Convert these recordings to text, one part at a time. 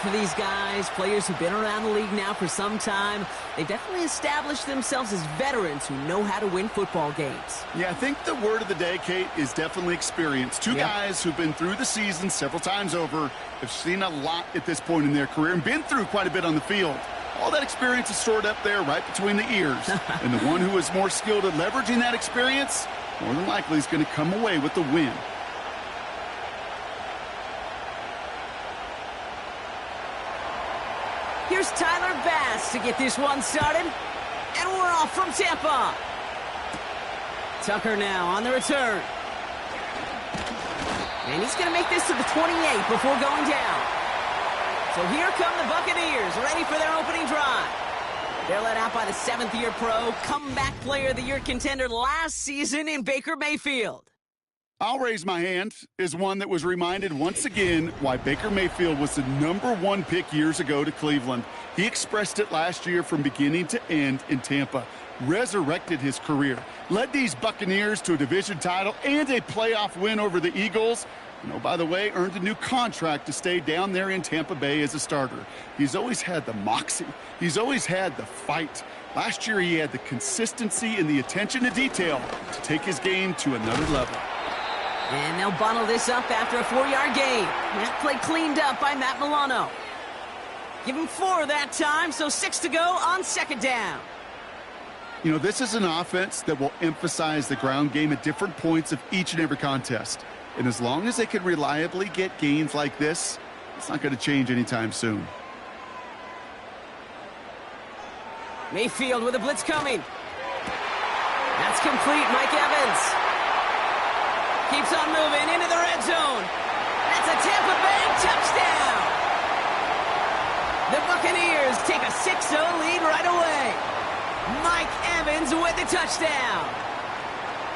both of these guys, players who've been around the league now for some time, they've definitely established themselves as veterans who know how to win football games. Yeah, I think the word of the day, Kate, is definitely experience. Two guys who've been through the season several times over, have seen a lot at this point in their career and been through quite a bit on the field. All that experience is stored up there right between the ears. And the one who is more skilled at leveraging that experience, more than likely is going to come away with the win. Here's Tyler Bass to get this one started. And we're off from Tampa. Tucker now on the return. And he's going to make this to the 28 before going down. So here come the Buccaneers, ready for their opening drive. They're led out by the seventh-year pro, comeback player of the year contender last season in Baker Mayfield. I'll raise my hand as one that was reminded once again why Baker Mayfield was the #1 pick years ago to Cleveland. He expressed it last year from beginning to end in Tampa. Resurrected his career. Led these Buccaneers to a division title and a playoff win over the Eagles. And, oh, by the way, earned a new contract to stay down there in Tampa Bay as a starter. He's always had the moxie. He's always had the fight. Last year he had the consistency and the attention to detail to take his game to another level. And they'll bottle this up after a 4-yard gain. That play cleaned up by Matt Milano. Give him 4 that time, so 6 to go on second down. You know, this is an offense that will emphasize the ground game at different points of each and every contest. And as long as they can reliably get gains like this, it's not going to change anytime soon. Mayfield with a blitz coming. That's complete, Mike Evans. Keeps on moving into the red zone. That's a Tampa Bay touchdown. The Buccaneers take a 6-0 lead right away. Mike Evans with the touchdown.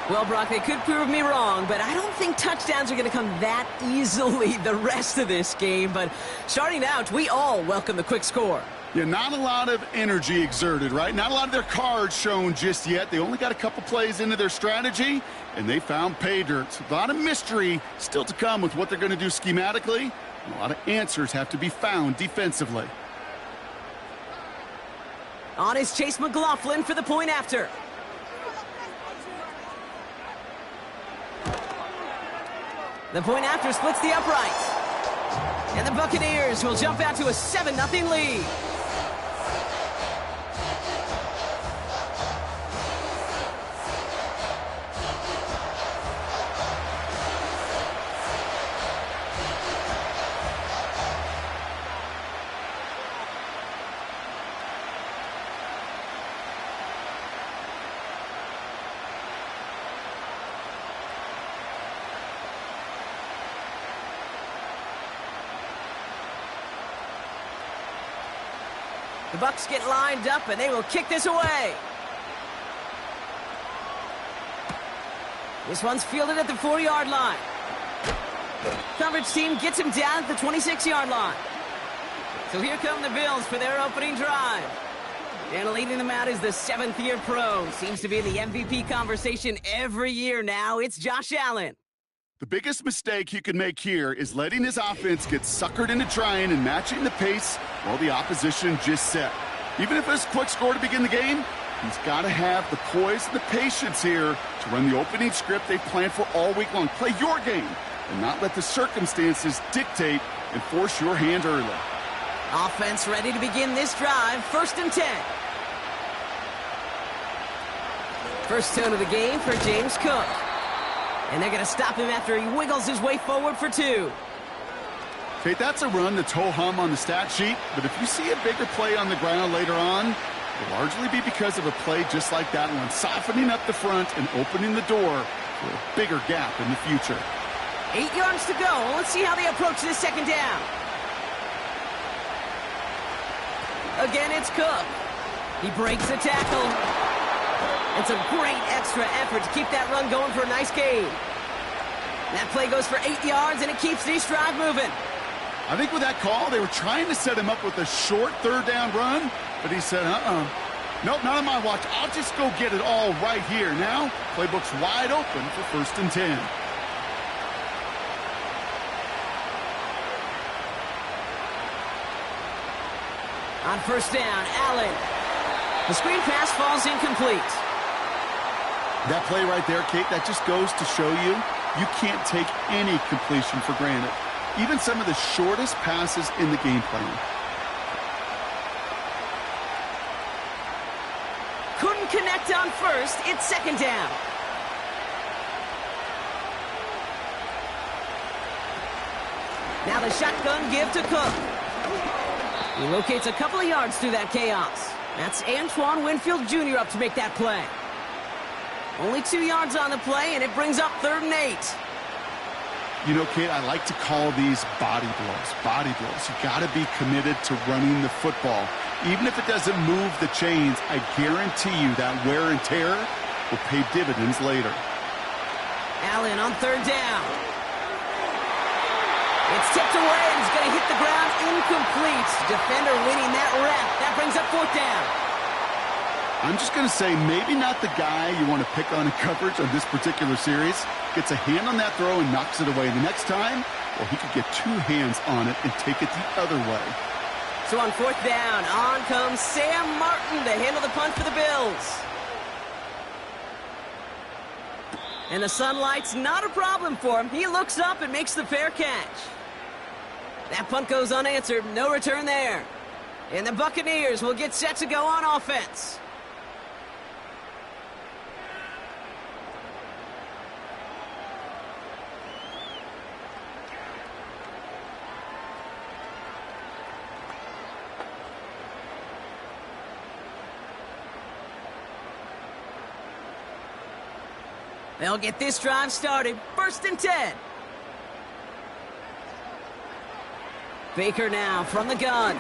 Well, Brock, they could prove me wrong, but I don't think touchdowns are going to come that easily the rest of this game. But starting out, we all welcome the quick score. Yeah, not a lot of energy exerted, right? Not a lot of their cards shown just yet. They only got a couple plays into their strategy, and they found pay dirt. A lot of mystery still to come with what they're going to do schematically. And a lot of answers have to be found defensively. On is Chase McLaughlin for the point after. The point after splits the uprights. And the Buccaneers will jump out to a 7-0 lead. The Bucs get lined up, and they will kick this away. This one's fielded at the 4-yard line. Coverage team gets him down at the 26-yard line. So here come the Bills for their opening drive. And leading them out is the 7th-year pro. Seems to be in the MVP conversation every year now. It's Josh Allen. The biggest mistake he could make here is letting his offense get suckered into trying and matching the pace while the opposition just set. Even if it's a quick score to begin the game, he's got to have the poise and the patience here to run the opening script they planned for all week long. Play your game and not let the circumstances dictate and force your hand early. Offense ready to begin this drive. 1st and 10. First tone of the game for James Cook. And they're going to stop him after he wiggles his way forward for 2. Okay, that's a run that's ho-hum on the stat sheet, but if you see a bigger play on the ground later on, it'll largely be because of a play just like that one, softening up the front and opening the door for a bigger gap in the future. 8 yards to go. Let's see how they approach this second down. Again, it's Cook. He breaks the tackle. It's a great extra effort to keep that run going for a nice gain. That play goes for 8 yards, and it keeps this drive moving. I think with that call, they were trying to set him up with a short 3rd down run, but he said, nope, not on my watch. I'll just go get it all right here. Now, playbook's wide open for 1st and 10. On first down, Allen. The screen pass falls incomplete. That play right there, Kate, that just goes to show you, you can't take any completion for granted. Even some of the shortest passes in the game plan. Couldn't connect on first. It's second down. Now the shotgun give to Cook. He locates a couple of yards through that chaos. That's Antoine Winfield Jr. up to make that play. Only 2 yards on the play, and it brings up 3rd and 8. You know, Kate, I like to call these body blows. Body blows. You got to be committed to running the football. Even if it doesn't move the chains, I guarantee you that wear and tear will pay dividends later. Allen on 3rd down. It's tipped away, and it's going to hit the ground incomplete. Defender winning that rep. That brings up 4th down. I'm just going to say maybe not the guy you want to pick on in coverage on this particular series. Gets a hand on that throw and knocks it away. The next time, well, he could get 2 hands on it and take it the other way. So on 4th down, on comes Sam Martin to handle the punt for the Bills. And the sunlight's not a problem for him. He looks up and makes the fair catch. That punt goes unanswered. No return there. And the Buccaneers will get set to go on offense. They'll get this drive started. 1st and 10. Baker now from the gun.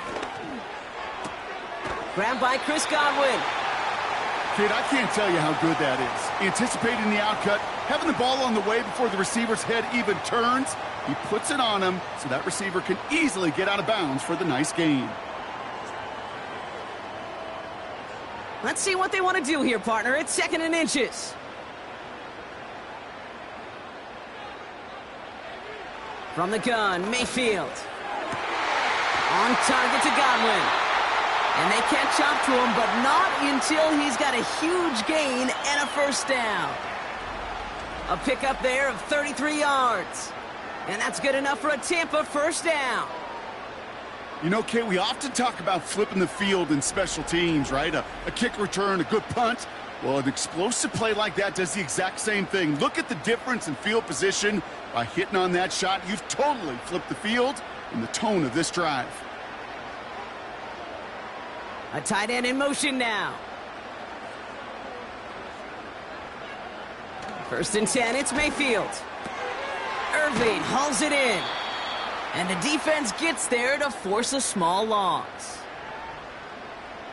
Grabbed by Chris Godwin. Kid, I can't tell you how good that is. Anticipating the outcut, having the ball on the way before the receiver's head even turns. He puts it on him so that receiver can easily get out of bounds for the nice gain. Let's see what they want to do here, partner. It's 2nd and inches. From the gun, Mayfield. On target to Godwin. And they catch up to him, but not until he's got a huge gain and a 1st down. A pickup there of 33 yards. And that's good enough for a Tampa 1st down. You know, Kate, we often talk about flipping the field in special teams, right? A kick return, a good punt. Well, an explosive play like that does the exact same thing. Look at the difference in field position. By hitting on that shot, you've totally flipped the field and the tone of this drive. A tight end in motion now. 1st and 10, it's Mayfield. Irving hauls it in. And the defense gets there to force a small loss.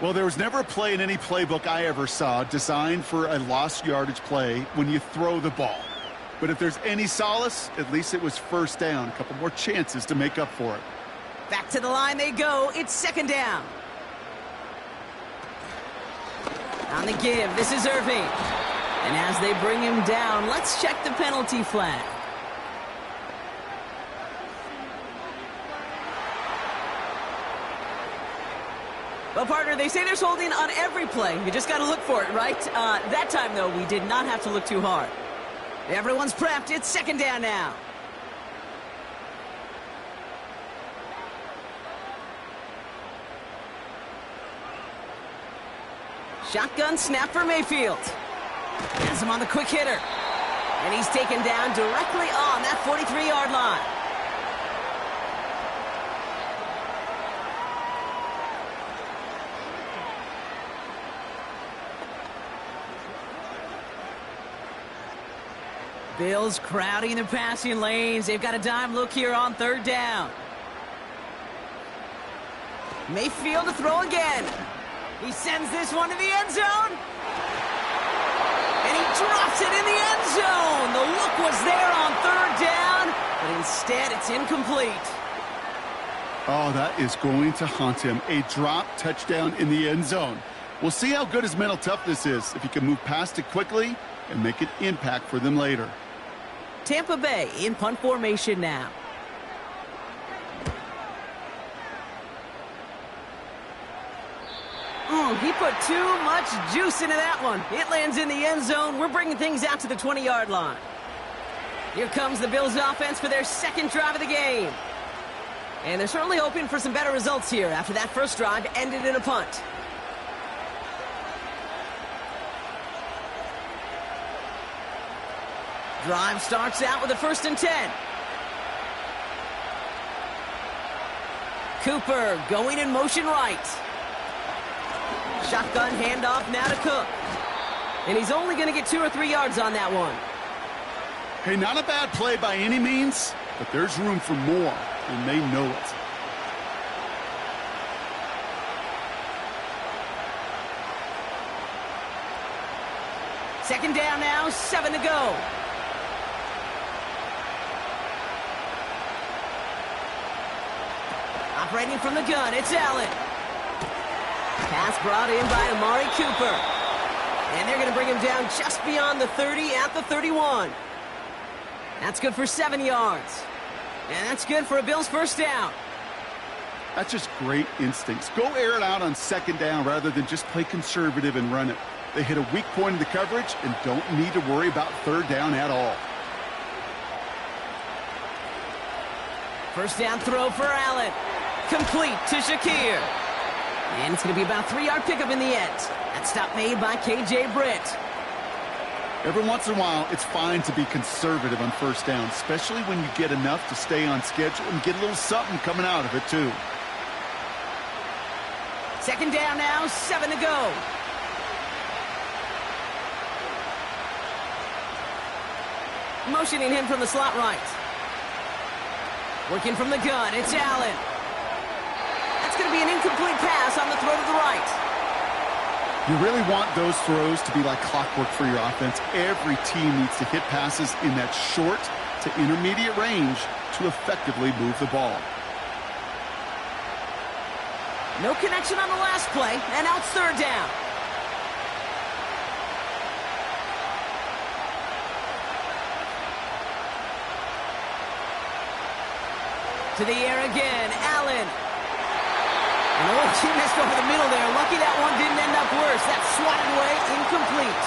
Well, there was never a play in any playbook I ever saw designed for a lost yardage play when you throw the ball. But if there's any solace, at least it was 1st down. A couple more chances to make up for it. Back to the line they go. It's 2nd down. On the give, this is Irving. And as they bring him down, let's check the penalty flag. Well, partner, they say there's holding on every play. You just got to look for it, right? That time, though, we did not have to look too hard. Everyone's prepped. It's 2nd down now. Shotgun snap for Mayfield. Has him on the quick hitter. And he's taken down directly on that 43-yard line. Bills crowding the passing lanes. They've got a dime look here on 3rd down. Mayfield to throw again. He sends this one to the end zone. And he drops it in the end zone. The look was there on 3rd down, but instead it's incomplete. Oh, that is going to haunt him. A drop touchdown in the end zone. We'll see how good his mental toughness is if he can move past it quickly and make an impact for them later. Tampa Bay in punt formation now. He put too much juice into that one. It lands in the end zone. We're bringing things out to the 20-yard line. Here comes the Bills offense for their second drive of the game. And they're certainly hoping for some better results here after that first drive ended in a punt. Drive starts out with a 1st and 10. Cooper going in motion right. Shotgun handoff now to Cook. And he's only going to get 2 or 3 yards on that one. Hey, not a bad play by any means, but there's room for more, and they know it. Second down now, 7 to go. Operating from the gun, it's Allen. Pass brought in by Amari Cooper. And they're going to bring him down just beyond the 30 at the 31. That's good for 7 yards. And that's good for a Bills first down. That's just great instincts. Go air it out on 2nd down rather than just play conservative and run it. They hit a weak point in the coverage and don't need to worry about 3rd down at all. First down throw for Allen. Complete to Shakir. And it's going to be about a 3-yard pickup in the end. That stop made by K.J. Britt. Every once in a while, it's fine to be conservative on 1st down, especially when you get enough to stay on schedule and get a little something coming out of it, too. Second down now, 7 to go. Motioning him from the slot right. Working from the gun, it's Allen. That's going to be an incomplete pass on the throw to the right. You really want those throws to be like clockwork for your offense. Every team needs to hit passes in that short to intermediate range to effectively move the ball. No connection on the last play, and now it's 3rd down. To the air again, Allen. And he missed over the middle there. Lucky that one didn't end up worse. That's swatted away, incomplete.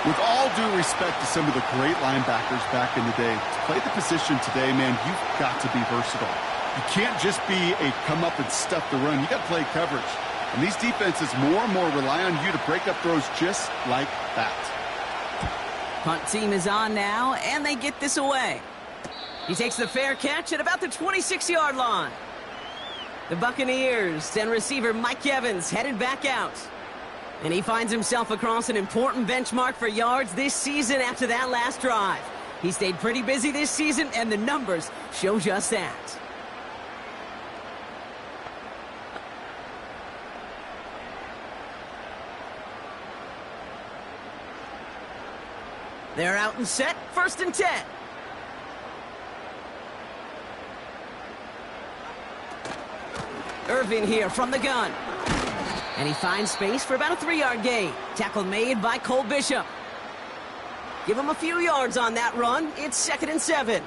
With all due respect to some of the great linebackers back in the day, to play the position today, man, you've got to be versatile. You can't just be a come up and stuff the run. You got to play coverage. And these defenses more and more rely on you to break up throws just like that. Punt team is on now, and they get this away. He takes the fair catch at about the 26-yard line. The Buccaneers and receiver Mike Evans headed back out. And he finds himself across an important benchmark for yards this season after that last drive. He stayed pretty busy this season, and the numbers show just that. They're out and set, 1st and 10. Irvin here from the gun. And he finds space for about a 3-yard gain. Tackle made by Cole Bishop. Give him a few yards on that run. It's 2nd and 7.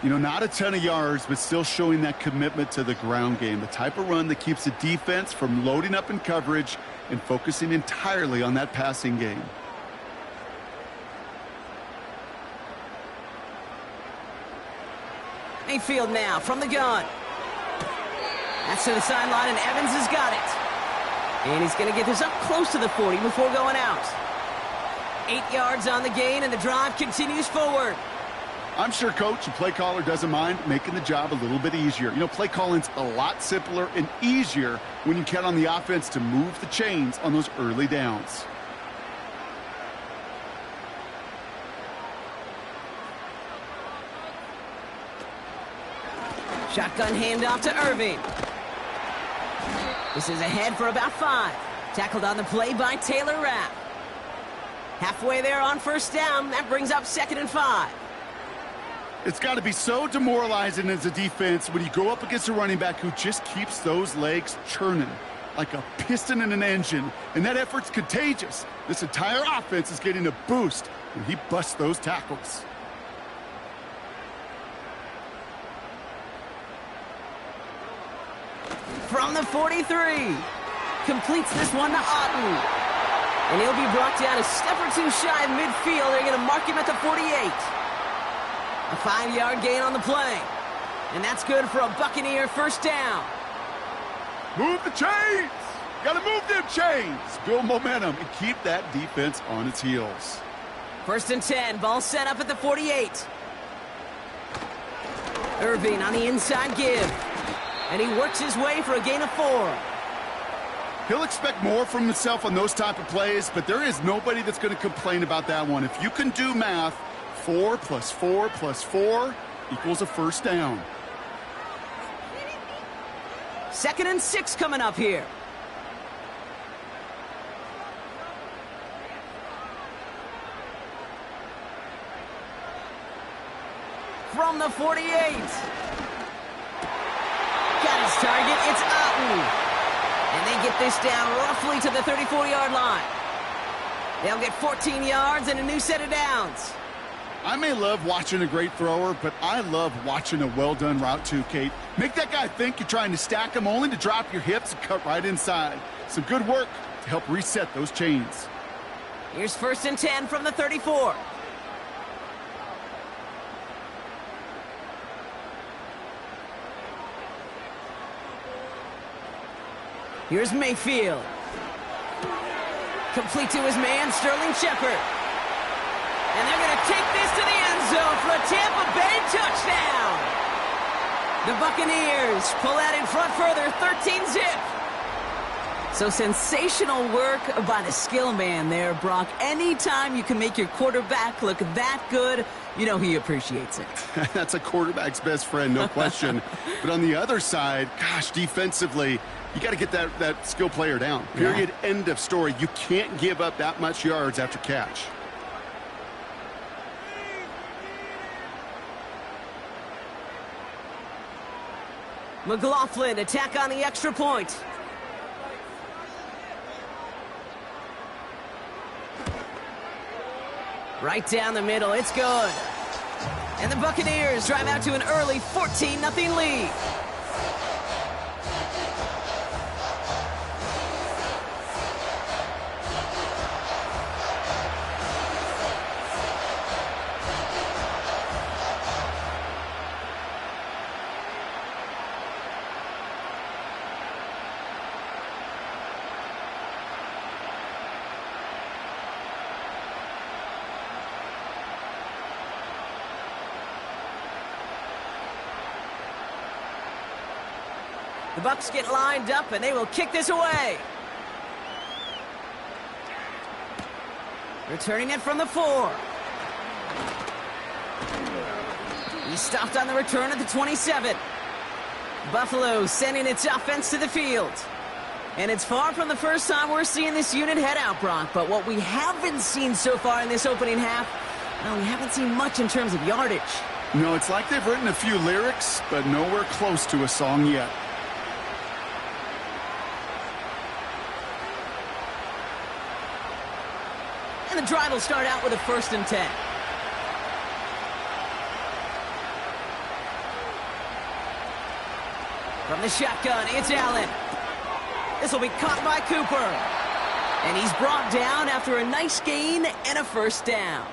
You know, not a ton of yards, but still showing that commitment to the ground game. The type of run that keeps the defense from loading up in coverage and focusing entirely on that passing game. Mayfield now from the gun. That's to the sideline, and Evans has got it. And he's going to get this up close to the 40 before going out. 8 yards on the gain, and the drive continues forward. I'm sure coach and play caller doesn't mind making the job a little bit easier. You know, play calling's a lot simpler and easier when you count on the offense to move the chains on those early downs. Shotgun handoff to Irving. This is ahead for about 5. Tackled on the play by Taylor Rapp. Halfway there on 1st down. That brings up 2nd and 5. It's got to be so demoralizing as a defense when you go up against a running back who just keeps those legs churning like a piston in an engine. And that effort's contagious. This entire offense is getting a boost when he busts those tackles. From the 43. completes this one to Otten. And he'll be brought down a step or two shy of midfield. They're going to mark him at the 48. A 5-yard gain on the play. And that's good for a Buccaneer first down. Move the chains! Gotta move them chains! Build momentum and keep that defense on its heels. First and 10, ball set up at the 48. Irving on the inside give. And he works his way for a gain of 4. He'll expect more from himself on those type of plays, but there is nobody that's going to complain about that one. If you can do math, 4 plus 4 plus 4 equals a first down. 2nd and 6 coming up here. From the 48. Got his target. It's Otten. And they get this down roughly to the 34-yard line. They'll get 14 yards and a new set of downs. I may love watching a great thrower, but I love watching a well-done route too, Kate. Make that guy think you're trying to stack him only to drop your hips and cut right inside. Some good work to help reset those chains. Here's 1st and 10 from the 34. Here's Mayfield. Complete to his man, Sterling Shepard. And they're going to take this to the end zone for a Tampa Bay touchdown. The Buccaneers pull out in front further, 13-zip. So sensational work by the skill man there, Brock. Anytime you can make your quarterback look that good, you know he appreciates it. That's a quarterback's best friend, no question. But on the other side, gosh, defensively, you got to get that skill player down. Period. Yeah. End of story. You can't give up that much yards after catch. McLaughlin, attack on the extra point. Right down the middle, it's good. And the Buccaneers drive out to an early 14-0 lead. The Bucs get lined up, and they will kick this away. Returning it from the 4. He stopped on the return at the 27. Buffalo sending its offense to the field. And it's far from the first time we're seeing this unit head out, Brock. But what we haven't seen so far in this opening half, well, we haven't seen much in terms of yardage. No, it's like they've written a few lyrics, but nowhere close to a song yet. And the drive will start out with a 1st and 10. From the shotgun, it's Allen. This will be caught by Cooper. And he's brought down after a nice gain and a first down.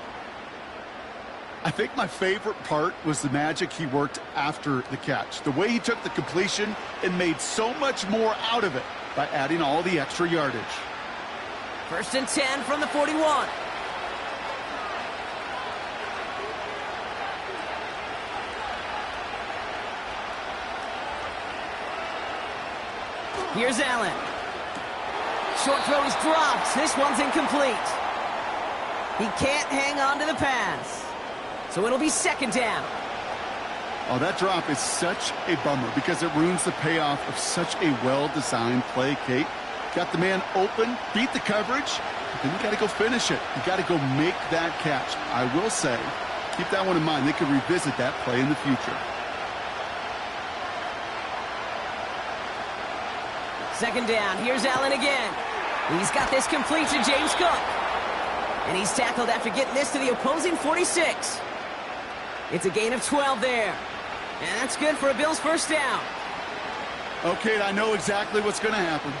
I think my favorite part was the magic he worked after the catch. The way he took the completion and made so much more out of it by adding all the extra yardage. 1st and 10 from the 41. Here's Allen. Short throw is dropped. This one's incomplete. He can't hang on to the pass. So it'll be 2nd down. Oh, that drop is such a bummer because it ruins the payoff of such a well-designed play, Kate. Got the man open, beat the coverage, but then you got to go finish it. You got to go make that catch. I will say, keep that one in mind. They could revisit that play in the future. 2nd down. Here's Allen again. He's got this complete to James Cook. And he's tackled after getting this to the opposing 46. It's a gain of 12 there. And that's good for a Bills first down. Okay, I know exactly what's going to happen.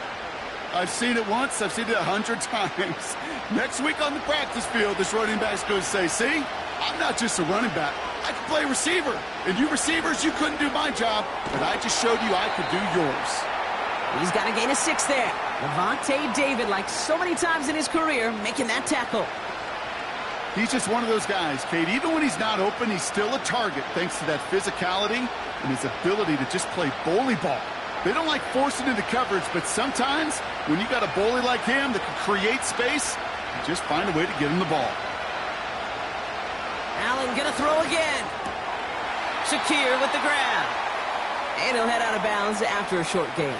I've seen it once. I've seen it 100 times. Next week on the practice field, this running back's going to say, see, I'm not just a running back. I can play receiver. And you receivers, you couldn't do my job, but I just showed you I could do yours. He's got a gain of 6 there. Levante David, like so many times in his career, making that tackle. He's just one of those guys, Kate. Even when he's not open, he's still a target thanks to that physicality and his ability to just play bully ball. They don't like forcing into coverage, but sometimes when you got a bully like him that can create space, you just find a way to get him the ball. Allen gonna throw again. Shakir with the grab. And he'll head out of bounds after a short gain.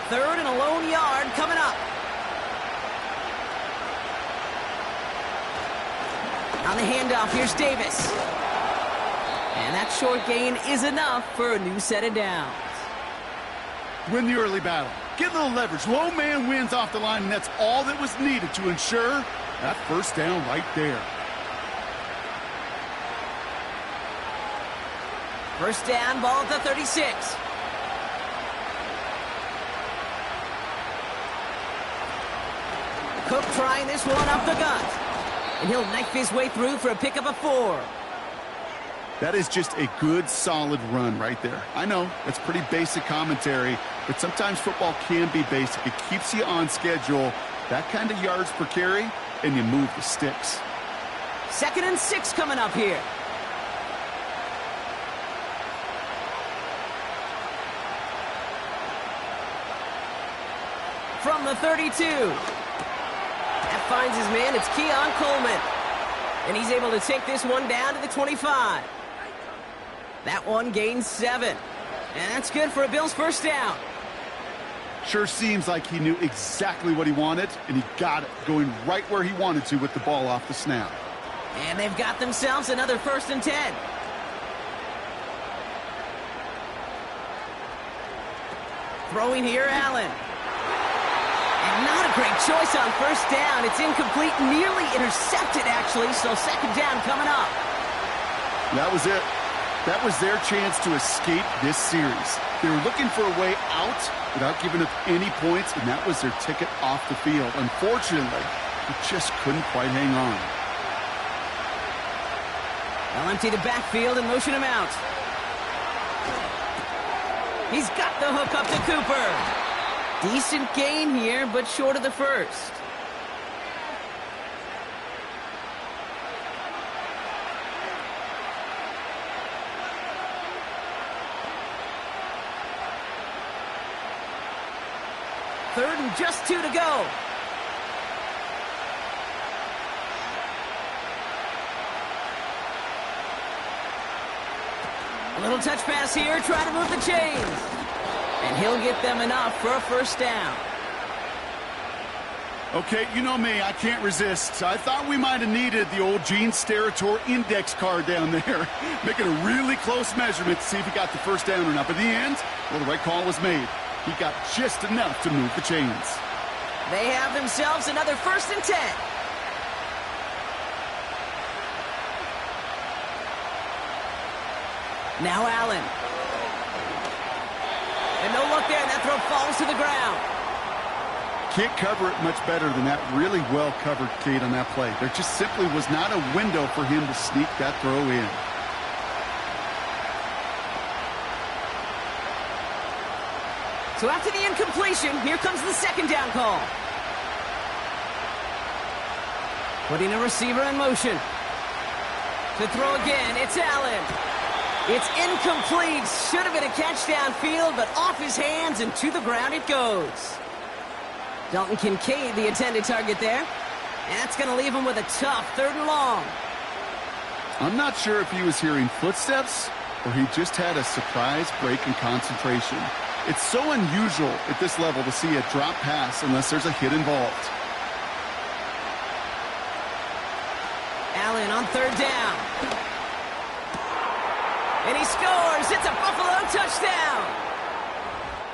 Third and a lone yard coming up. On the handoff, here's Davis. And that short gain is enough for a new set of downs. Win the early battle. Get a little leverage. Low man wins off the line, and that's all that was needed to ensure that first down right there. First down, ball at the 36. Cook trying this one up the gut. And he'll knife his way through for a pickup of 4. That is just a good, solid run right there. I know, that's pretty basic commentary, but sometimes football can be basic. It keeps you on schedule, that kind of yards per carry, and you move the sticks. 2nd and 6 coming up here. From the 32. That finds his man. It's Keon Coleman. And he's able to take this one down to the 25. That one gains 7. And that's good for a Bills first down. Sure seems like he knew exactly what he wanted, and he got it, going right where he wanted to with the ball off the snap. And they've got themselves another 1st and 10. Throwing here, Allen. And not a great choice on first down. It's incomplete, nearly intercepted, actually, so 2nd down coming up. That was it. That was their chance to escape this series. They were looking for a way out without giving up any points, and that was their ticket off the field. Unfortunately, they just couldn't quite hang on. They'll empty the backfield and motion him out. He's got the hook up to Cooper. Decent gain here, but short of the first. Third and just 2 to go. A little touch pass here, trying to move the chains. And he'll get them enough for a first down. Okay, you know me, I can't resist. I thought we might have needed the old Gene Steratore index card down there. Making a really close measurement to see if he got the first down or not. But in the end, well, the right call was made. He got just enough to move the chains. They have themselves another 1st and 10. Now Allen. And no look there, and that throw falls to the ground. Can't cover it much better than that. Really well covered, Kate, on that play. There just simply was not a window for him to sneak that throw in. So after the incompletion, here comes the 2nd down call. Putting a receiver in motion. To throw again, it's Allen. It's incomplete. Should have been a catch downfield, but off his hands and to the ground it goes. Dalton Kincaid, the intended target there. And that's going to leave him with a tough 3rd and long. I'm not sure if he was hearing footsteps or he just had a surprise break in concentration. It's so unusual at this level to see a drop pass unless there's a hit involved. Allen on 3rd down. And he scores. It's a Buffalo touchdown.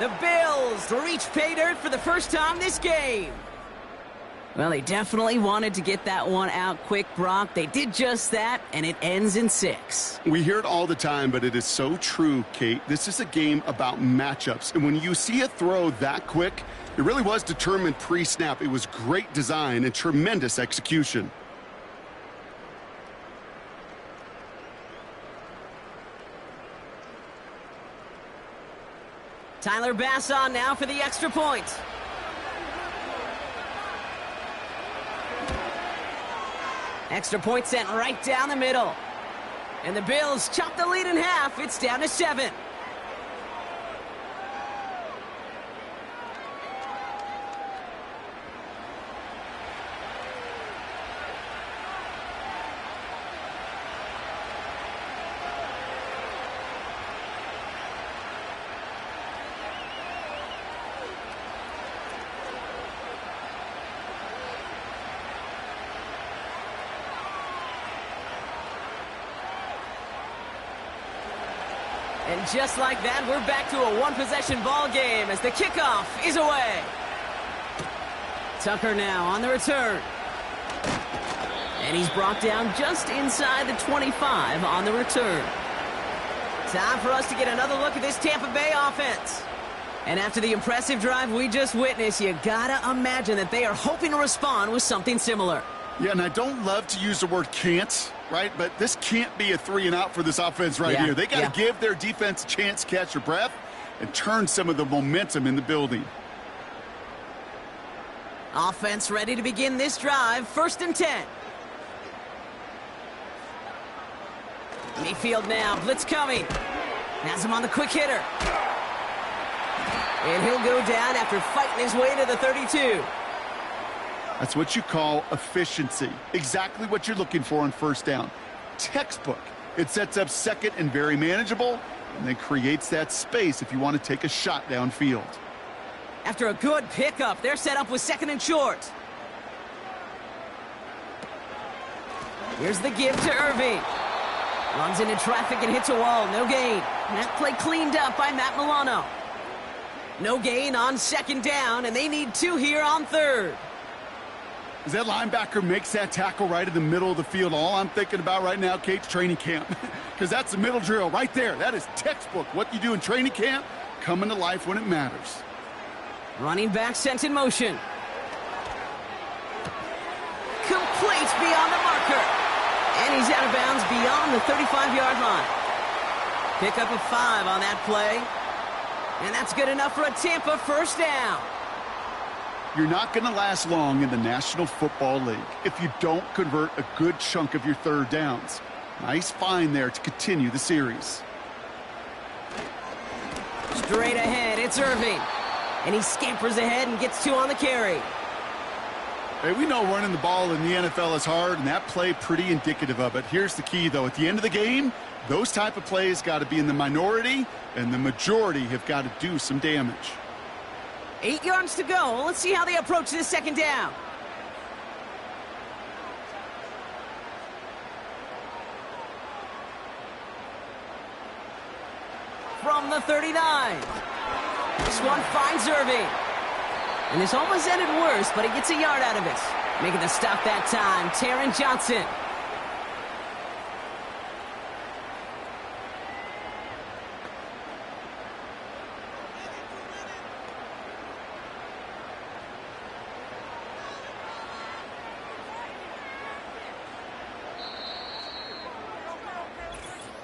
The Bills reach pay dirt for the first time this game. Well, they definitely wanted to get that one out quick, Brock. They did just that, and it ends in 6. We hear it all the time, but it is so true, Kate. This is a game about matchups. And when you see a throw that quick, it really was determined pre-snap. It was great design and tremendous execution. Tyler Bass on now for the extra point. Extra point sent right down the middle. And the Bills chop the lead in half. It's down to 7. And just like that, we're back to a one-possession ball game as the kickoff is away. Tucker now on the return. And he's brought down just inside the 25 on the return. Time for us to get another look at this Tampa Bay offense. And after the impressive drive we just witnessed, you gotta imagine that they are hoping to respond with something similar. Yeah, and I don't love to use the word can't, right? But this can't be a 3-and-out for this offense right here. They got to give their defense a chance to catch their breath and turn some of the momentum in the building. Offense ready to begin this drive. 1st and 10. Mayfield now. Blitz coming. Has him on the quick hitter. And he'll go down after fighting his way to the 32. That's what you call efficiency. Exactly what you're looking for on 1st down. Textbook. It sets up 2nd and very manageable, and then creates that space if you want to take a shot downfield. After a good pickup, they're set up with 2nd and short. Here's the give to Irving. Runs into traffic and hits a wall. No gain. And that play cleaned up by Matt Milano. No gain on 2nd down, and they need 2 here on 3rd. As that linebacker makes that tackle right in the middle of the field, all I'm thinking about right now, Kate's training camp. Because that's the middle drill right there. That is textbook. What you do in training camp, coming to life when it matters. Running back sent in motion. Complete beyond the marker. And he's out of bounds beyond the 35-yard line. Pick up a 5 on that play. And that's good enough for a Tampa 1st down. You're not going to last long in the National Football League if you don't convert a good chunk of your 3rd downs. Nice find there to continue the series. Straight ahead, it's Irving. And he scampers ahead and gets 2 on the carry. Hey, we know running the ball in the NFL is hard, and that play pretty indicative of it. Here's the key, though. At the end of the game, those type of plays got to be in the minority, and the majority have got to do some damage. 8 yards to go. Let's see how they approach this 2nd down. From the 39. This one finds Irving. And this almost ended worse, but he gets a yard out of it. Making the stop that time, Taron Johnson.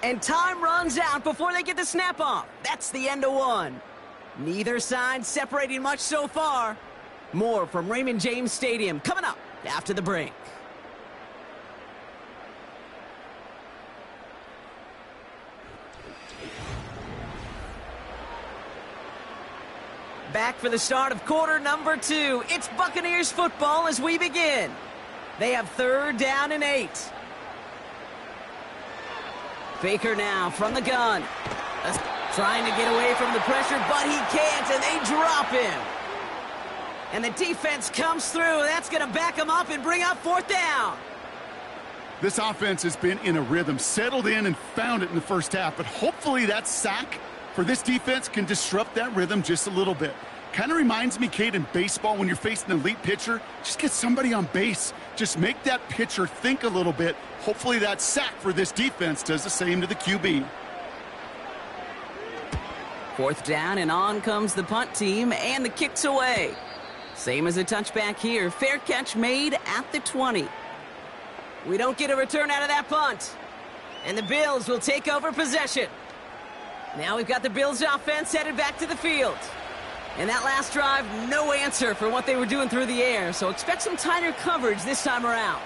And time runs out before they get the snap off. That's the end of 1. Neither side separating much so far. More from Raymond James Stadium coming up after the break. Back for the start of quarter number 2. It's Buccaneers football as we begin. They have 3rd down and 8. Baker now from the gun. Trying to get away from the pressure, but he can't, and they drop him. And the defense comes through. That's going to back him up and bring up 4th down. This offense has been in a rhythm, settled in and found it in the 1st half, but hopefully that sack for this defense can disrupt that rhythm just a little bit. Kind of reminds me, Kate, in baseball when you're facing an elite pitcher, just get somebody on base. Just make that pitcher think a little bit. Hopefully that sack for this defense does the same to the QB. 4th down, and on comes the punt team, and the kick's away. Same as a touchback here. Fair catch made at the 20. We don't get a return out of that punt. And the Bills will take over possession. Now we've got the Bills offense headed back to the field. And that last drive, no answer for what they were doing through the air, so expect some tighter coverage this time around.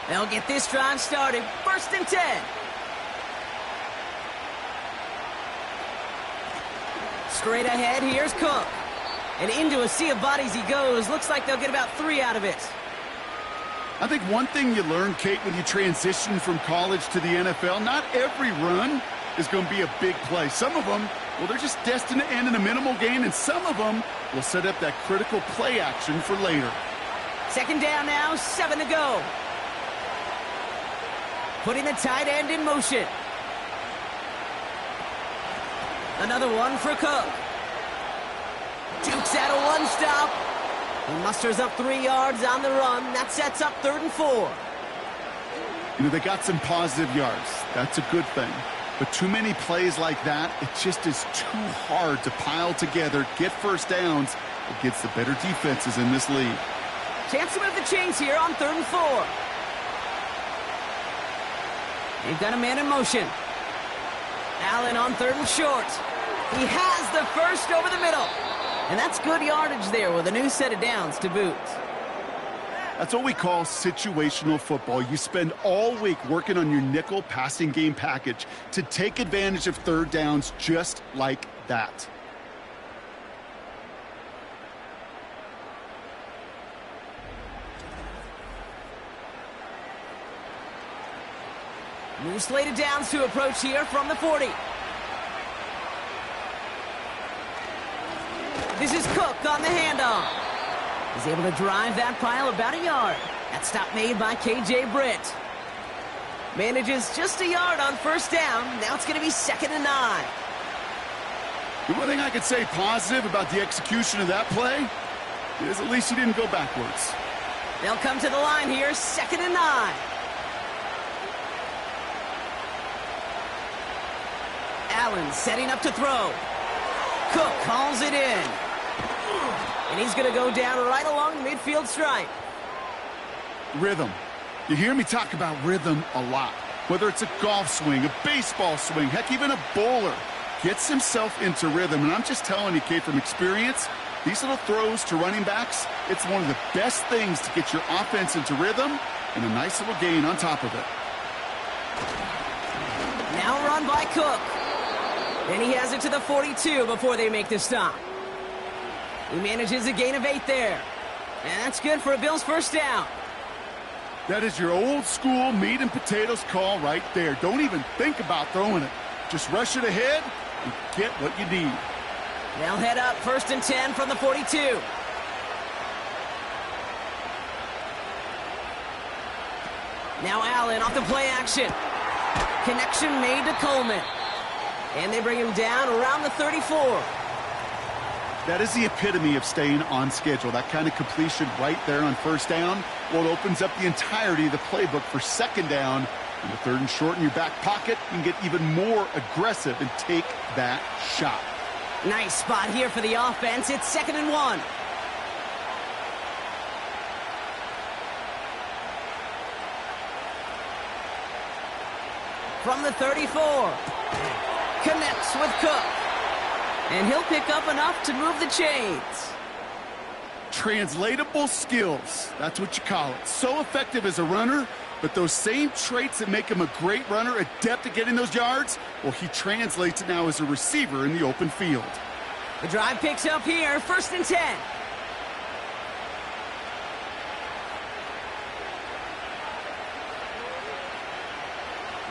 They'll get this drive started. 1st and 10. Straight ahead, here's Cook. And into a sea of bodies he goes. Looks like they'll get about 3 out of it. I think one thing you learn, Kate, when you transition from college to the NFL, not every run is going to be a big play. Some of them, well, they're just destined to end in a minimal gain, and some of them will set up that critical play action for later. 2nd down now, 7 to go. Putting the tight end in motion. Another one for Cook. Dukes out a one-stop. He musters up 3 yards on the run. That sets up 3rd and 4. You know, they got some positive yards. That's a good thing. But too many plays like that, it just is too hard to pile together, get first downs against the better defenses in this league. Chance to move the chains here on 3rd and 4. They've got a man in motion. Allen on 3rd and short. He has the first over the middle. And that's good yardage there with a new set of downs to boot. That's what we call situational football. You spend all week working on your nickel passing game package to take advantage of 3rd downs just like that. New slated downs to approach here from the 40. This is Cook on the handoff. He's able to drive that pile about a yard. That stop made by K.J. Britt. Manages just a yard on 1st down. Now it's going to be 2nd and 9. The one thing I could say positive about the execution of that play is at least he didn't go backwards. They'll come to the line here, 2nd and 9. Allen setting up to throw. Cook calls it in. And he's going to go down right along the midfield stripe. Rhythm. You hear me talk about rhythm a lot. Whether it's a golf swing, a baseball swing, heck, even a bowler gets himself into rhythm. And I'm just telling you, Kate, from experience, these little throws to running backs, it's one of the best things to get your offense into rhythm and a nice little gain on top of it. Now run by Cook. And he has it to the 42 before they make the stop. He manages a gain of 8 there. And that's good for a Bills 1st down. That is your old school meat and potatoes call right there. Don't even think about throwing it. Just rush it ahead and get what you need. They'll head up 1st and 10 from the 42. Now Allen off the play action. Connection made to Coleman. And they bring him down around the 34. That is the epitome of staying on schedule. That kind of completion right there on 1st down. Well, it opens up the entirety of the playbook for 2nd down. In the 3rd and short in your back pocket, you can get even more aggressive and take that shot. Nice spot here for the offense. It's 2nd and 1. From the 34. Connects with Cook. And he'll pick up enough to move the chains. Translatable skills. That's what you call it. So effective as a runner, but those same traits that make him a great runner, adept at getting those yards, well, he translates it now as a receiver in the open field. The drive picks up here, 1st and 10.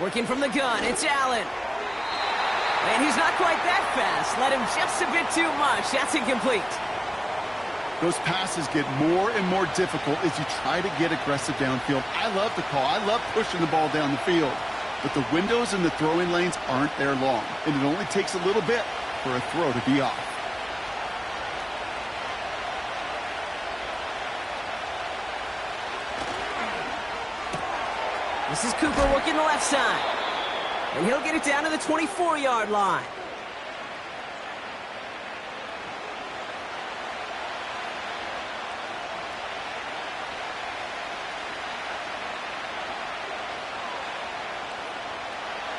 Working from the gun, it's Allen. And he's not quite that fast. Let him just a bit too much. That's incomplete. Those passes get more and more difficult as you try to get aggressive downfield. I love the call. I love pushing the ball down the field. but the windows in the throwing lanes aren't there long, and it only takes a little bit for a throw to be off. This is Cooper working the left side. And he'll get it down to the 24-yard line.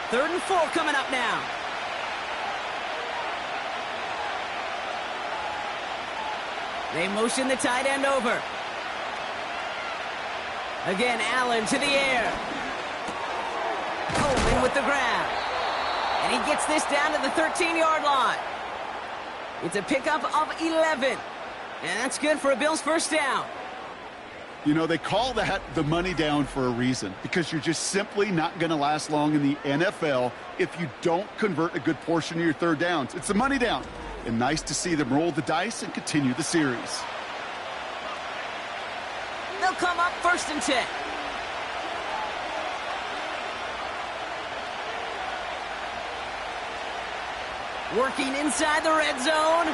Third and 4 coming up now. They motion the tight end over. Again, Allen to the air. Coleman with the grab. And he gets this down to the 13-yard line. It's a pickup of 11. And that's good for a Bills first down. You know, they call that the money down for a reason, because you're just simply not going to last long in the NFL if you don't convert a good portion of your third downs. It's the money down. And nice to see them roll the dice and continue the series. They'll come up first and 10. Working inside the red zone.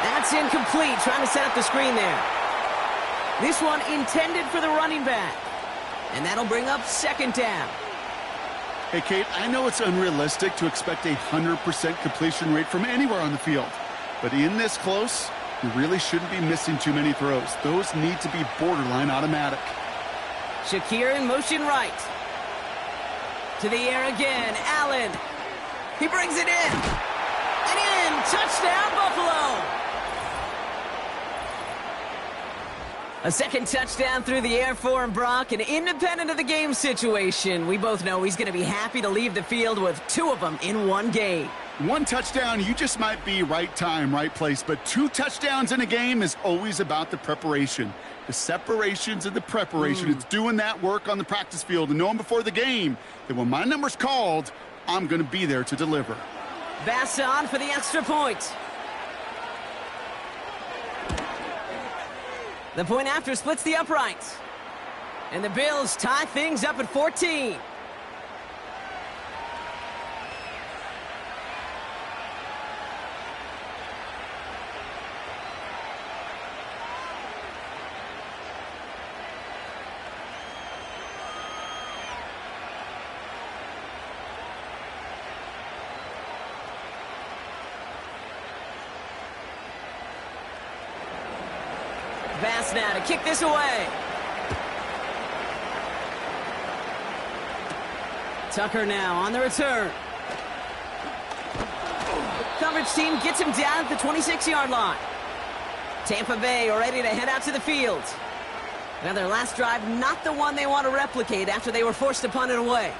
That's incomplete. Trying to set up the screen there. This one intended for the running back. And that'll bring up second down. Hey, Kate, I know it's unrealistic to expect a 100% completion rate from anywhere on the field. But in this close, you really shouldn't be missing too many throws. Those need to be borderline automatic. Shakir in motion right. To the air again. Allen. He brings it in. And in. Touchdown, Buffalo. A second touchdown through the air for him, Brock. And independent of the game situation, we both know he's going to be happy to leave the field with 2 of them in one game. 1 touchdown, you just might be right time, right place. But 2 touchdowns in a game is always about the preparation. The separations and the preparation. It's doing that work on the practice field and knowing before the game that when my number's called, I'm going to be there to deliver. Bass on for the extra point. The point after splits the uprights. And the Bills tie things up at 14. Bass now to kick this away. Tucker now on the return. Coverage team gets him down at the 26-yard line. Tampa Bay are ready to head out to the field. Now their last drive, not the one they want to replicate after they were forced to punt it away.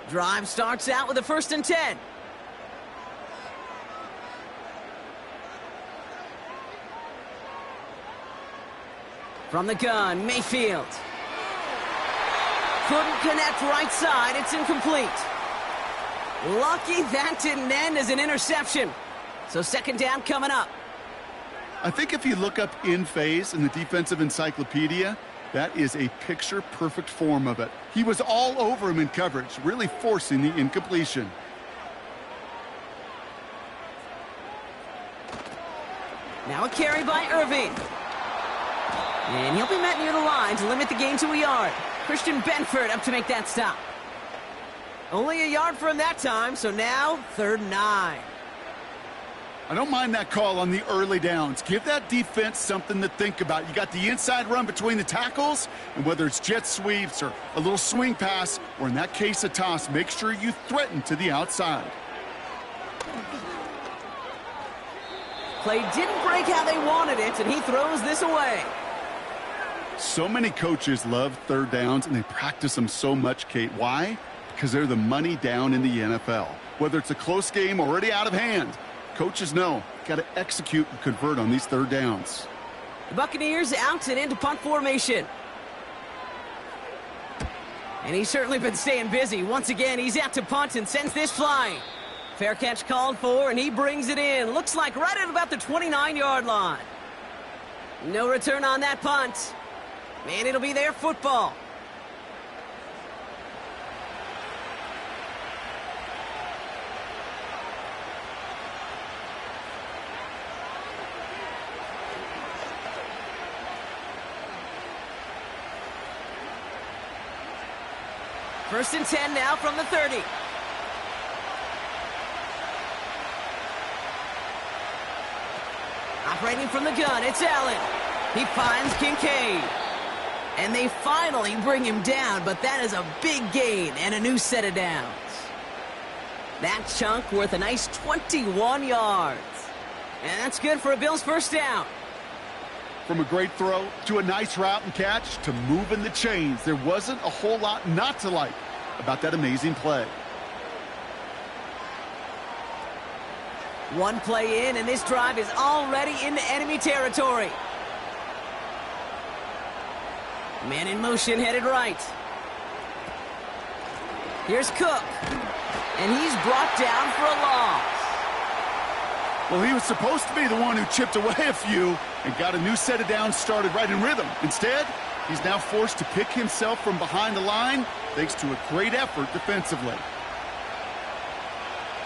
Drive starts out with a 1st and 10. From the gun, Mayfield. Couldn't connect right side. It's incomplete. Lucky that didn't end as an interception. So second down coming up. I think if you look up in phase in the defensive encyclopedia, that is a picture-perfect form of it. He was all over him in coverage, really forcing the incompletion. Now a carry by Irving. And he'll be met near the line to limit the gain to a yard. Christian Benford up to make that stop. Only a yard for him that time, so now 3rd and 9. I don't mind that call on the early downs. Give that defense something to think about. You got the inside run between the tackles, and whether it's jet sweeps or a little swing pass, or in that case a toss, make sure you threaten to the outside. Play didn't break how they wanted it, and he throws this away. So many coaches love 3rd downs, and they practice them so much, Kate. Why? Because they're the money down in the NFL. Whether it's a close game already out of hand, coaches know, got to execute and convert on these 3rd downs. The Buccaneers out and into punt formation. And he's certainly been staying busy. Once again, he's out to punt and sends this flying. Fair catch called for, and he brings it in. Looks like right at about the 29-yard line. No return on that punt. And it'll be their football. First and 10 now from the 30. Operating from the gun, it's Allen. He finds Kincaid. And they finally bring him down, but that is a big gain and a new set of downs. That chunk worth a nice 21 yards. And that's good for a Bills first down. From a great throw to a nice route and catch to moving the chains, there wasn't a whole lot not to like about that amazing play. One play in, and this drive is already into enemy territory. Man in motion, headed right. Here's Cook. And he's brought down for a loss. Well, he was supposed to be the one who chipped away a few and got a new set of downs started right in rhythm. Instead, he's now forced to pick himself from behind the line thanks to a great effort defensively.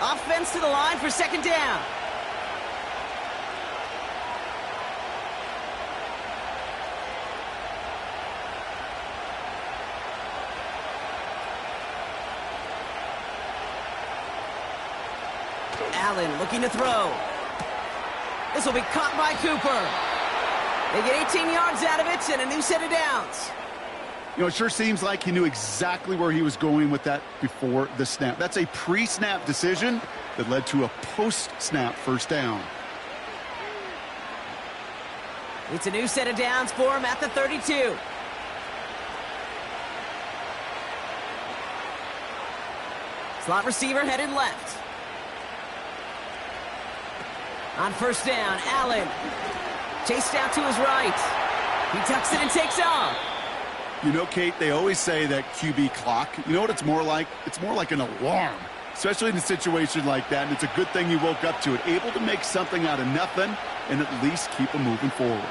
Offense to the line for second down. Allen looking to throw. This will be caught by Cooper. They get 18 yards out of it and a new set of downs. You know, it sure seems like he knew exactly where he was going with that before the snap. That's a pre-snap decision that led to a post-snap first down. It's a new set of downs for him at the 32. Slot receiver headed left. On first down, Allen. Chased out to his right. He tucks it and takes off. You know, Kate, they always say that QB clock, you know what it's more like? It's more like an alarm, especially in a situation like that, and it's a good thing you woke up to it, able to make something out of nothing and at least keep them moving forward.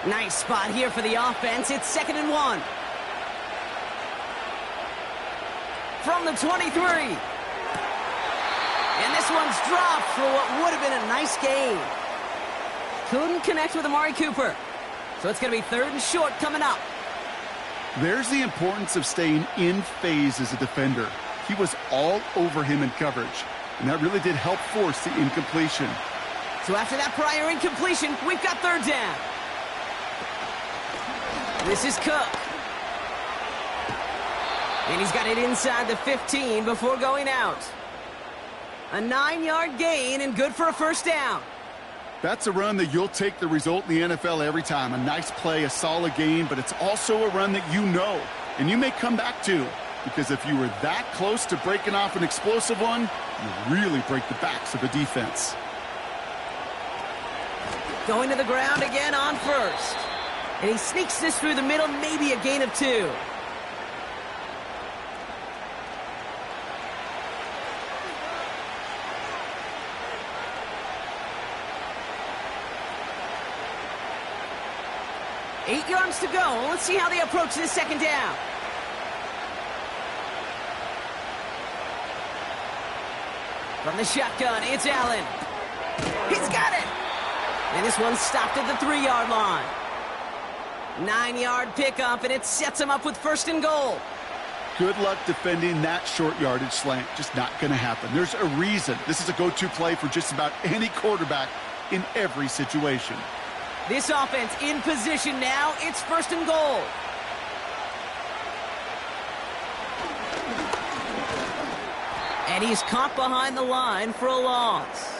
Nice spot here for the offense. It's 2nd and 1. From the 23. And this one's dropped for what would have been a nice gain. Couldn't connect with Amari Cooper. So it's going to be 3rd and short coming up. There's the importance of staying in phase as a defender. He was all over him in coverage, and that really did help force the incompletion. So after that prior incompletion, we've got 3rd down. This is Cook. And he's got it inside the 15 before going out. A 9-yard gain and good for a first down. That's a run that you'll take the result in the NFL every time. A nice play, a solid gain, but it's also a run that you know, and you may come back to, because if you were that close to breaking off an explosive one, you really break the backs of the defense. Going to the ground again on first. And he sneaks this through the middle, maybe a gain of 2. Eight yards to go. Let's see how they approach this second down. From the shotgun, it's Allen. He's got it! And this one's stopped at the 3-yard line. 9-yard pickup, and it sets him up with 1st and goal. Good luck defending that short yardage slant. Just not going to happen. There's a reason. This is a go-to play for just about any quarterback in every situation. This offense in position now. It's 1st and goal. And he's caught behind the line for a loss.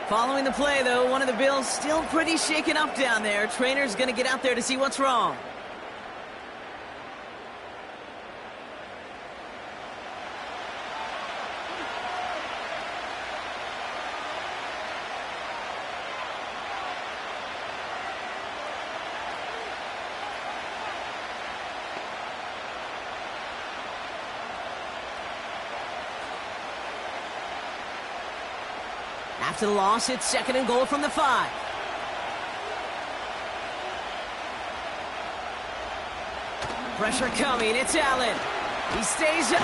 Following the play, though, one of the Bills still pretty shaken up down there. Trainer's going to get out there to see what's wrong. After the loss, it's 2nd and goal from the 5. Pressure coming. It's Allen. He stays up.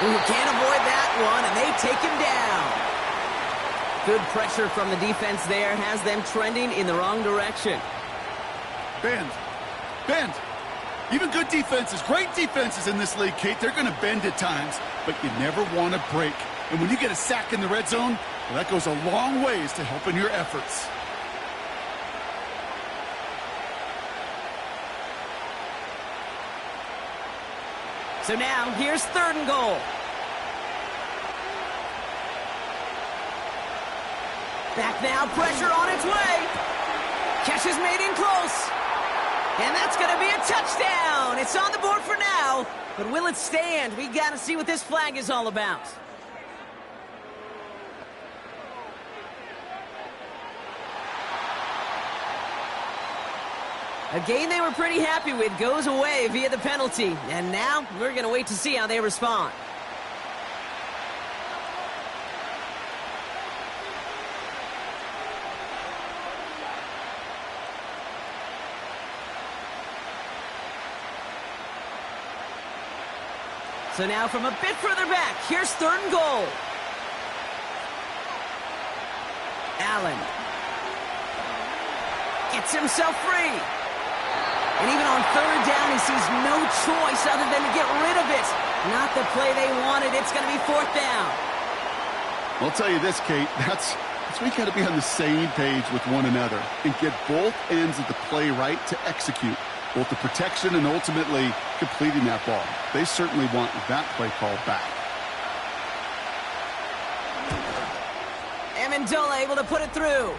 Ooh, can't avoid that one, and they take him down. Good pressure from the defense there has them trending in the wrong direction. Bend. Bend. Even good defenses, great defenses in this league, Kate, they're going to bend at times, but you never want to break. And when you get a sack in the red zone, well, that goes a long ways to helping your efforts. So now, here's 3rd and goal. Back now, pressure on its way. Catch is made in close. And that's going to be a touchdown. It's on the board for now. But will it stand? We got to see what this flag is all about. A game they were pretty happy with goes away via the penalty. And now we're going to wait to see how they respond. So now from a bit further back, here's 3rd and goal. Allen gets himself free. And even on 3rd down, he sees no choice other than to get rid of it. Not the play they wanted. It's going to be 4th down. I'll tell you this, Kate, that's we got to be on the same page with one another and get both ends of the play right to execute, both the protection and ultimately completing that ball. They certainly want that play call back. Amendola able to put it through.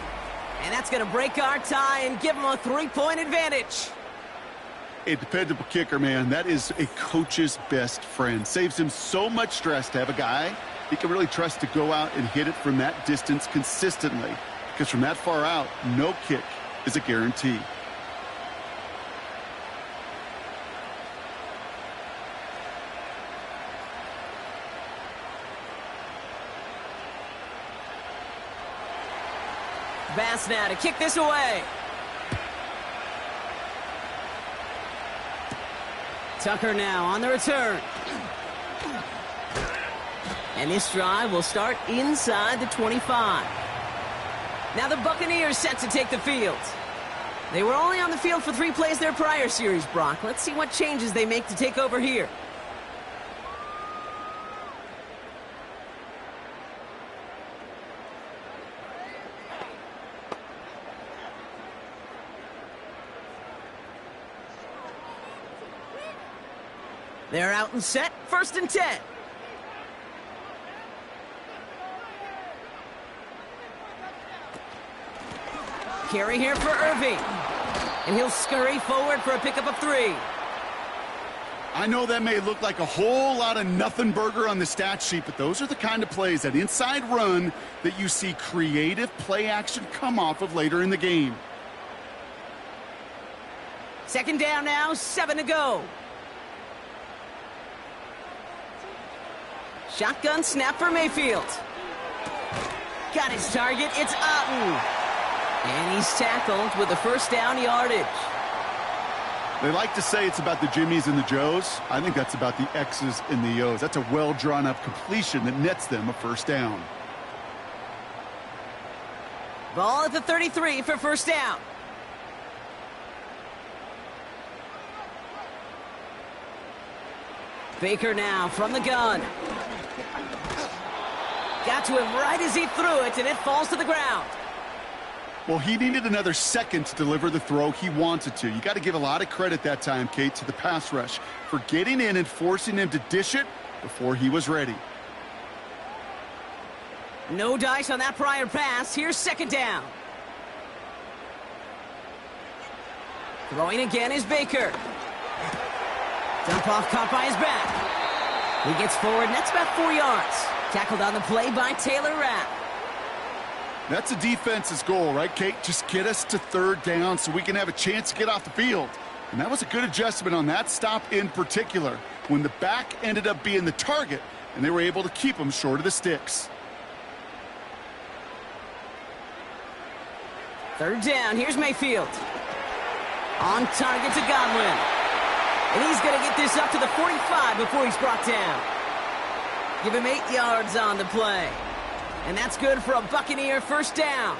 And that's going to break our tie and give them a 3-point advantage. A dependable kicker, man. That is a coach's best friend. Saves him so much stress to have a guy he can really trust to go out and hit it from that distance consistently. Because from that far out, no kick is a guarantee. Bass now to kick this away. Tucker now on the return. And this drive will start inside the 25. Now the Buccaneers set to take the field. They were only on the field for 3 plays their prior series, Brock. Let's see what changes they make to take over here. They're out and set. 1st and 10. Carry here for Irving. And he'll scurry forward for a pickup of 3. I know that may look like a whole lot of nothing burger on the stat sheet, but those are the kind of plays, that inside run, that you see creative play action come off of later in the game. 2nd down now, 7 to go. Shotgun snap for Mayfield. Got his target. It's Otten. And he's tackled with the 1st down yardage. They like to say it's about the Jimmies and the Joes. I think that's about the X's and the O's. That's a well-drawn-up completion that nets them a 1st down. Ball at the 33 for 1st down. Baker now from the gun. Got to him right as he threw it, and it falls to the ground. Well, he needed another second to deliver the throw he wanted to. You got to give a lot of credit that time, Kate, to the pass rush for getting in and forcing him to dish it before he was ready. No dice on that prior pass. Here's 2nd down. Throwing again is Baker. Dump off caught by his back. He gets forward, and that's about 4 yards. Tackled on the play by Taylor Rapp. That's a defense's goal, right, Kate? Just get us to 3rd down so we can have a chance to get off the field. And that was a good adjustment on that stop in particular, when the back ended up being the target, and they were able to keep him short of the sticks. Third down, here's Mayfield. On target to Godwin. And he's going to get this up to the 45 before he's brought down. Give him 8 yards on the play. And that's good for a Buccaneer first down.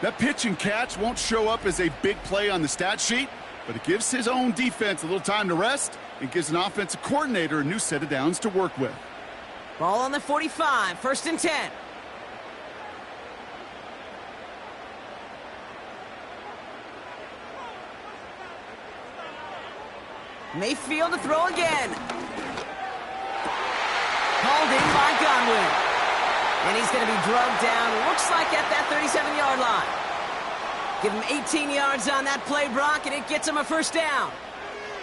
That pitch and catch won't show up as a big play on the stat sheet, but it gives his own defense a little time to rest and gives an offensive coordinator a new set of downs to work with. Ball on the 45, first and 10. Mayfield to throw again. Hauled in by Godwin. And he's going to be drugged down, looks like at that 37-yard line. Give him 18 yards on that play, Brock, and it gets him a first down.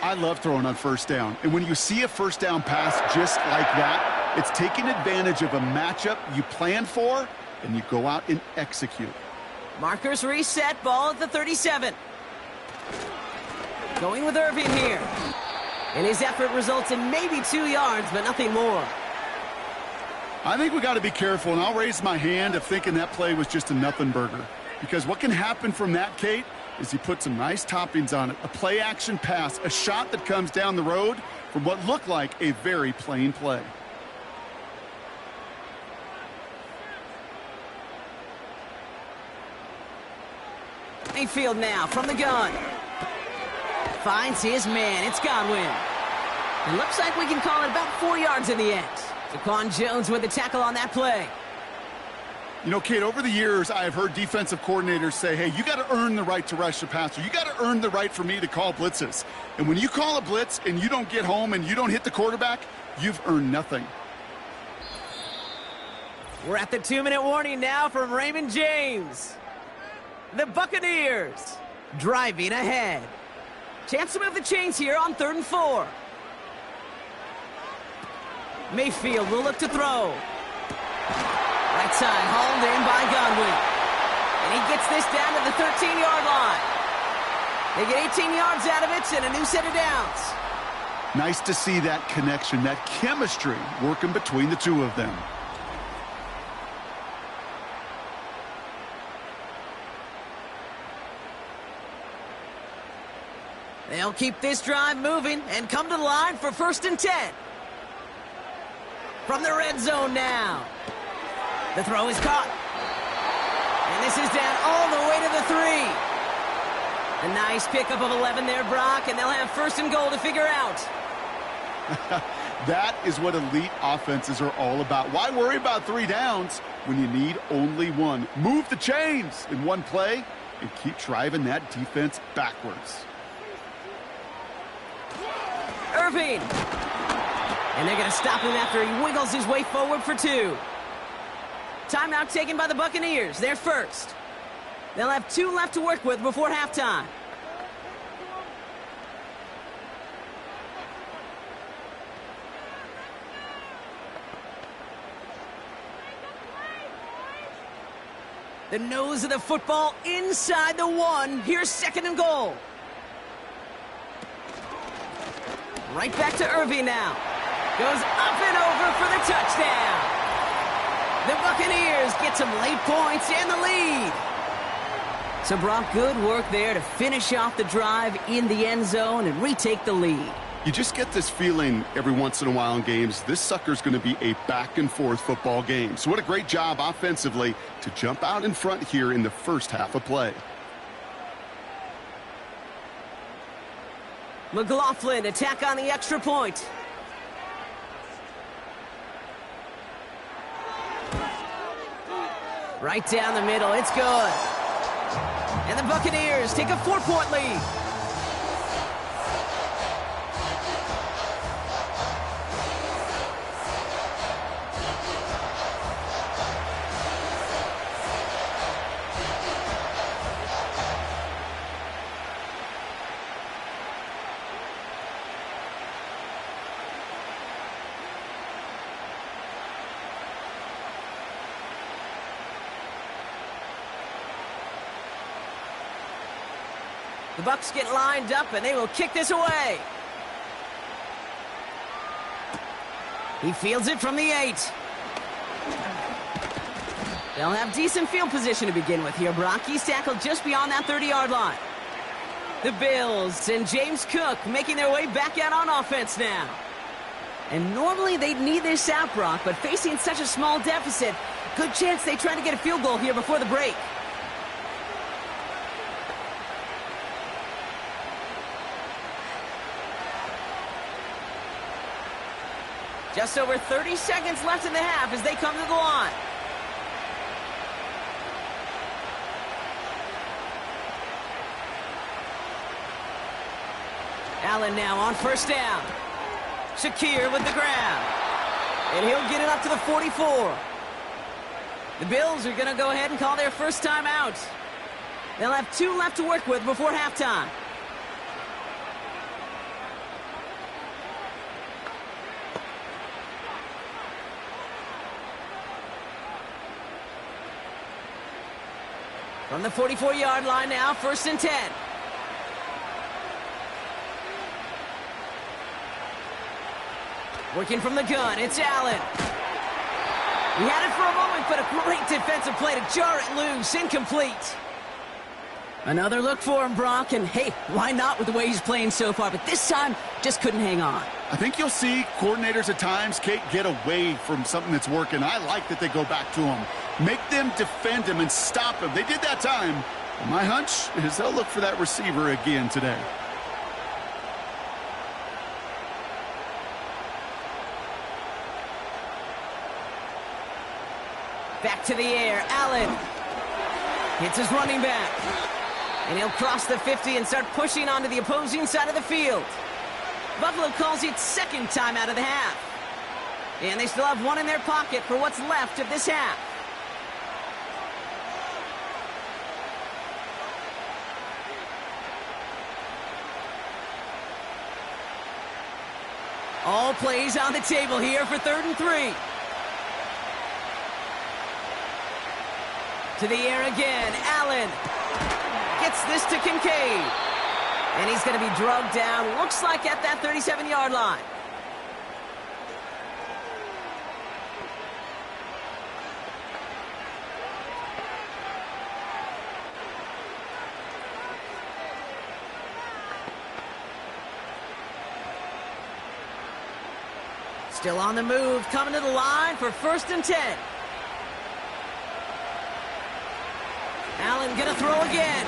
I love throwing on first down. And when you see a first down pass just like that, it's taking advantage of a matchup you planned for, and you go out and execute. Markers reset, ball at the 37. Going with Irving here. And his effort results in maybe 2 yards, but nothing more. I think we got to be careful, and I'll raise my hand of thinking that play was just a nothing burger. Because what can happen from that, Kate, is he put some nice toppings on it. A play-action pass, a shot that comes down the road from what looked like a very plain play. Mayfield now from the gun. Finds his man. It's Godwin. It looks like we can call it about 4 yards in the end. Zaquan Jones with the tackle on that play. You know, Kate, over the years, I have heard defensive coordinators say, hey, you got to earn the right to rush the passer. You got to earn the right for me to call blitzes. And when you call a blitz and you don't get home and you don't hit the quarterback, you've earned nothing. We're at the 2-minute warning now from Raymond James. The Buccaneers driving ahead. Chance to move the chains here on 3rd and 4. Mayfield will look to throw. Right side, hauled in by Godwin. And he gets this down to the 13-yard line. They get 18 yards out of it and a new set of downs. Nice to see that connection, that chemistry working between the two of them. They'll keep this drive moving and come to the line for 1st and 10. From the red zone now. The throw is caught. And this is down all the way to the 3. A nice pickup of 11 there, Brock, and they'll have 1st and goal to figure out. That is what elite offenses are all about. Why worry about 3 downs when you need only 1? Move the chains in one play and keep driving that defense backwards. Irving. And they're going to stop him after he wiggles his way forward for 2. Timeout taken by the Buccaneers. They're first. They'll have 2 left to work with before halftime. The nose of the football inside the 1. Here's 2nd and goal. Right back to Irving now. Goes up and over for the touchdown. The Buccaneers get some late points and the lead. So, Brock, good work there to finish off the drive in the end zone and retake the lead. You just get this feeling every once in a while in games, this sucker's going to be a back-and-forth football game. So what a great job offensively to jump out in front here in the first half of play. McLaughlin attack on the extra point. Right down the middle, it's good. And the Buccaneers take a 4-point lead. The Bucs get lined up, and they will kick this away. He fields it from the 8. They'll have decent field position to begin with here, Brock. He's tackled just beyond that 30-yard line. The Bills and James Cook making their way back out on offense now. And normally they'd need this out, Brock, but facing such a small deficit, good chance they try to get a field goal here before the break. Just over 30 seconds left in the half as they come to the line. Allen now on first down. Shakir with the grab. And he'll get it up to the 44. The Bills are going to go ahead and call their first time out. They'll have 2 left to work with before halftime. From the 44-yard line now, 1st and 10. Working from the gun, it's Allen. He had it for a moment, but a great defensive play to jar it loose. Incomplete. Another look for him, Brock, and hey, why not with the way he's playing so far? But this time, just couldn't hang on. I think you'll see coordinators at times, Kate, get away from something that's working. I like that they go back to him. Make them defend him and stop him. They did that time. And my hunch is they'll look for that receiver again today. Back to the air, Allen hits his running back. And he'll cross the 50 and start pushing onto the opposing side of the field. Buffalo calls it 2nd timeout of the half. And they still have 1 in their pocket for what's left of this half. All plays on the table here for 3rd and 3. To the air again, Allen gets this to Kincaid. And he's going to be drugged down, looks like at that 37-yard line. Still on the move, coming to the line for 1st and 10. Allen gonna throw again.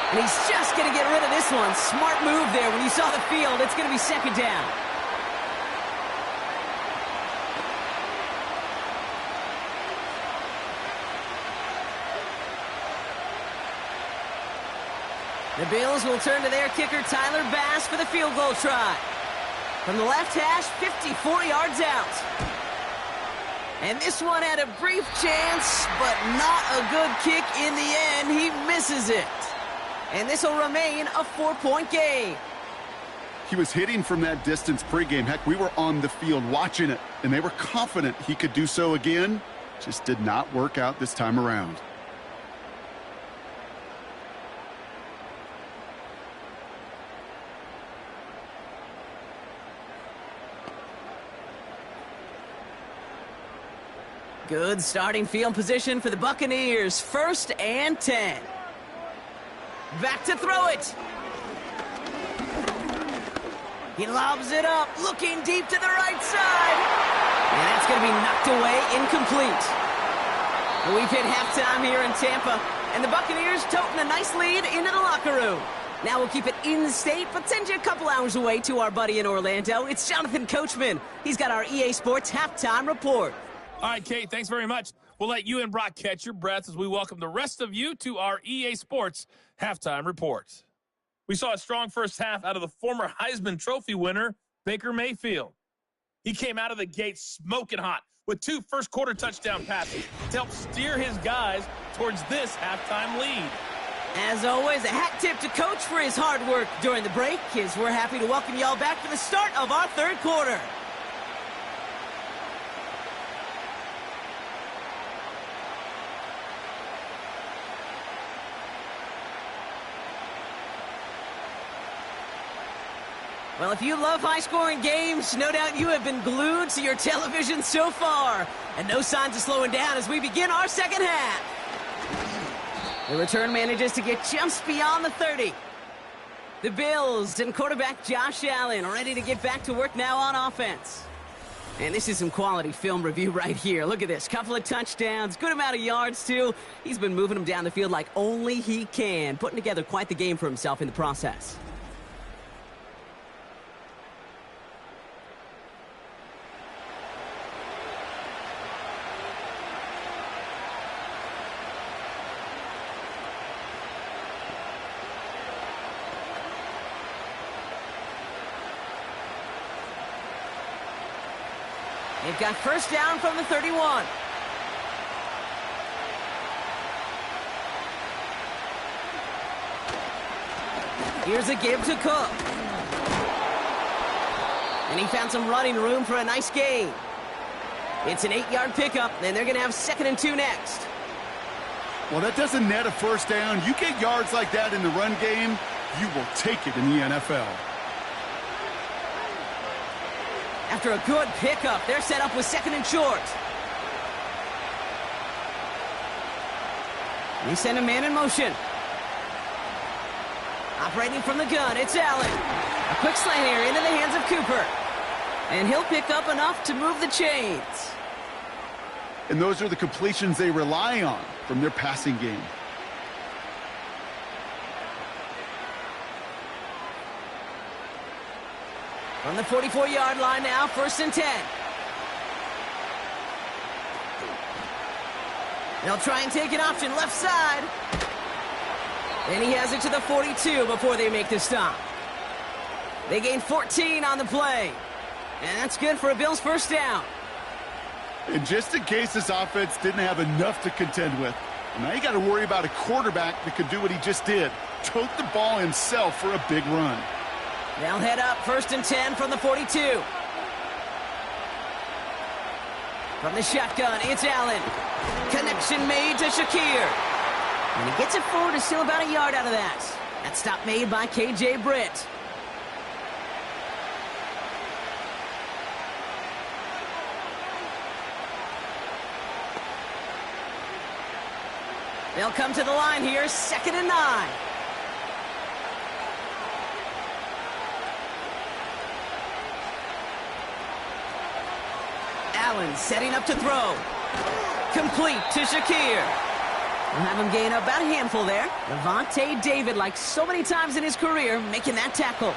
And he's just gonna get rid of this one. Smart move there. When you saw the field, it's gonna be 2nd down. The Bills will turn to their kicker, Tyler Bass, for the field goal try. From the left hash, 54 yards out. And this one had a brief chance, but not a good kick in the end. He misses it. And this will remain a 4-point game. He was hitting from that distance pregame. Heck, we were on the field watching it, and they were confident he could do so again. Just did not work out this time around. Good starting field position for the Buccaneers. 1st and 10. Back to throw it. He lobs it up, looking deep to the right side. And that's going to be knocked away, incomplete. We've hit halftime here in Tampa, and the Buccaneers toting a nice lead into the locker room. Now we'll keep it in the state, but send you a couple hours away to our buddy in Orlando. It's Jonathan Coachman. He's got our EA Sports halftime report. All right, Kate, thanks very much. We'll let you and Brock catch your breath as we welcome the rest of you to our EA Sports halftime report. We saw a strong first half out of the former Heisman Trophy winner, Baker Mayfield. He came out of the gate smoking hot with 2 first-quarter touchdown passes to help steer his guys towards this halftime lead. As always, a hat tip to Coach for his hard work during the break, as we're happy to welcome y'all back for the start of our 3rd quarter. Well, if you love high-scoring games, no doubt you have been glued to your television so far. And no signs of slowing down as we begin our second half. The return manages to get just beyond the 30. The Bills and quarterback Josh Allen ready to get back to work now on offense. And this is some quality film review right here. Look at this. Couple of touchdowns, good amount of yards, too. He's been moving them down the field like only he can, putting together quite the game for himself in the process. They've got first down from the 31. Here's a give to Cook. And he found some running room for a nice gain. It's an 8-yard pickup, and they're going to have 2nd and 2 next. Well, that doesn't net a first down. You get yards like that in the run game, you will take it in the NFL. After a good pickup, they're set up with 2nd and short. They send a man in motion. Operating from the gun, it's Allen. A quick slant here into the hands of Cooper. And he'll pick up enough to move the chains. And those are the completions they rely on from their passing game. From the 44-yard line now, 1st and 10. They'll try and take an option left side. And he has it to the 42 before they make the stop. They gain 14 on the play. And that's good for a Bills first down. And just in case this offense didn't have enough to contend with, now you got to worry about a quarterback that could do what he just did. Tote the ball himself for a big run. They'll head up 1st and 10 from the 42. From the shotgun, it's Allen. Connection made to Shakir. And he gets it forward to still about a yard out of that. That stop made by K.J. Britt. They'll come to the line here, 2nd and 9. Allen setting up to throw. Complete to Shakir. We'll have him gain about a handful there. Levante David, like so many times in his career, making that tackle.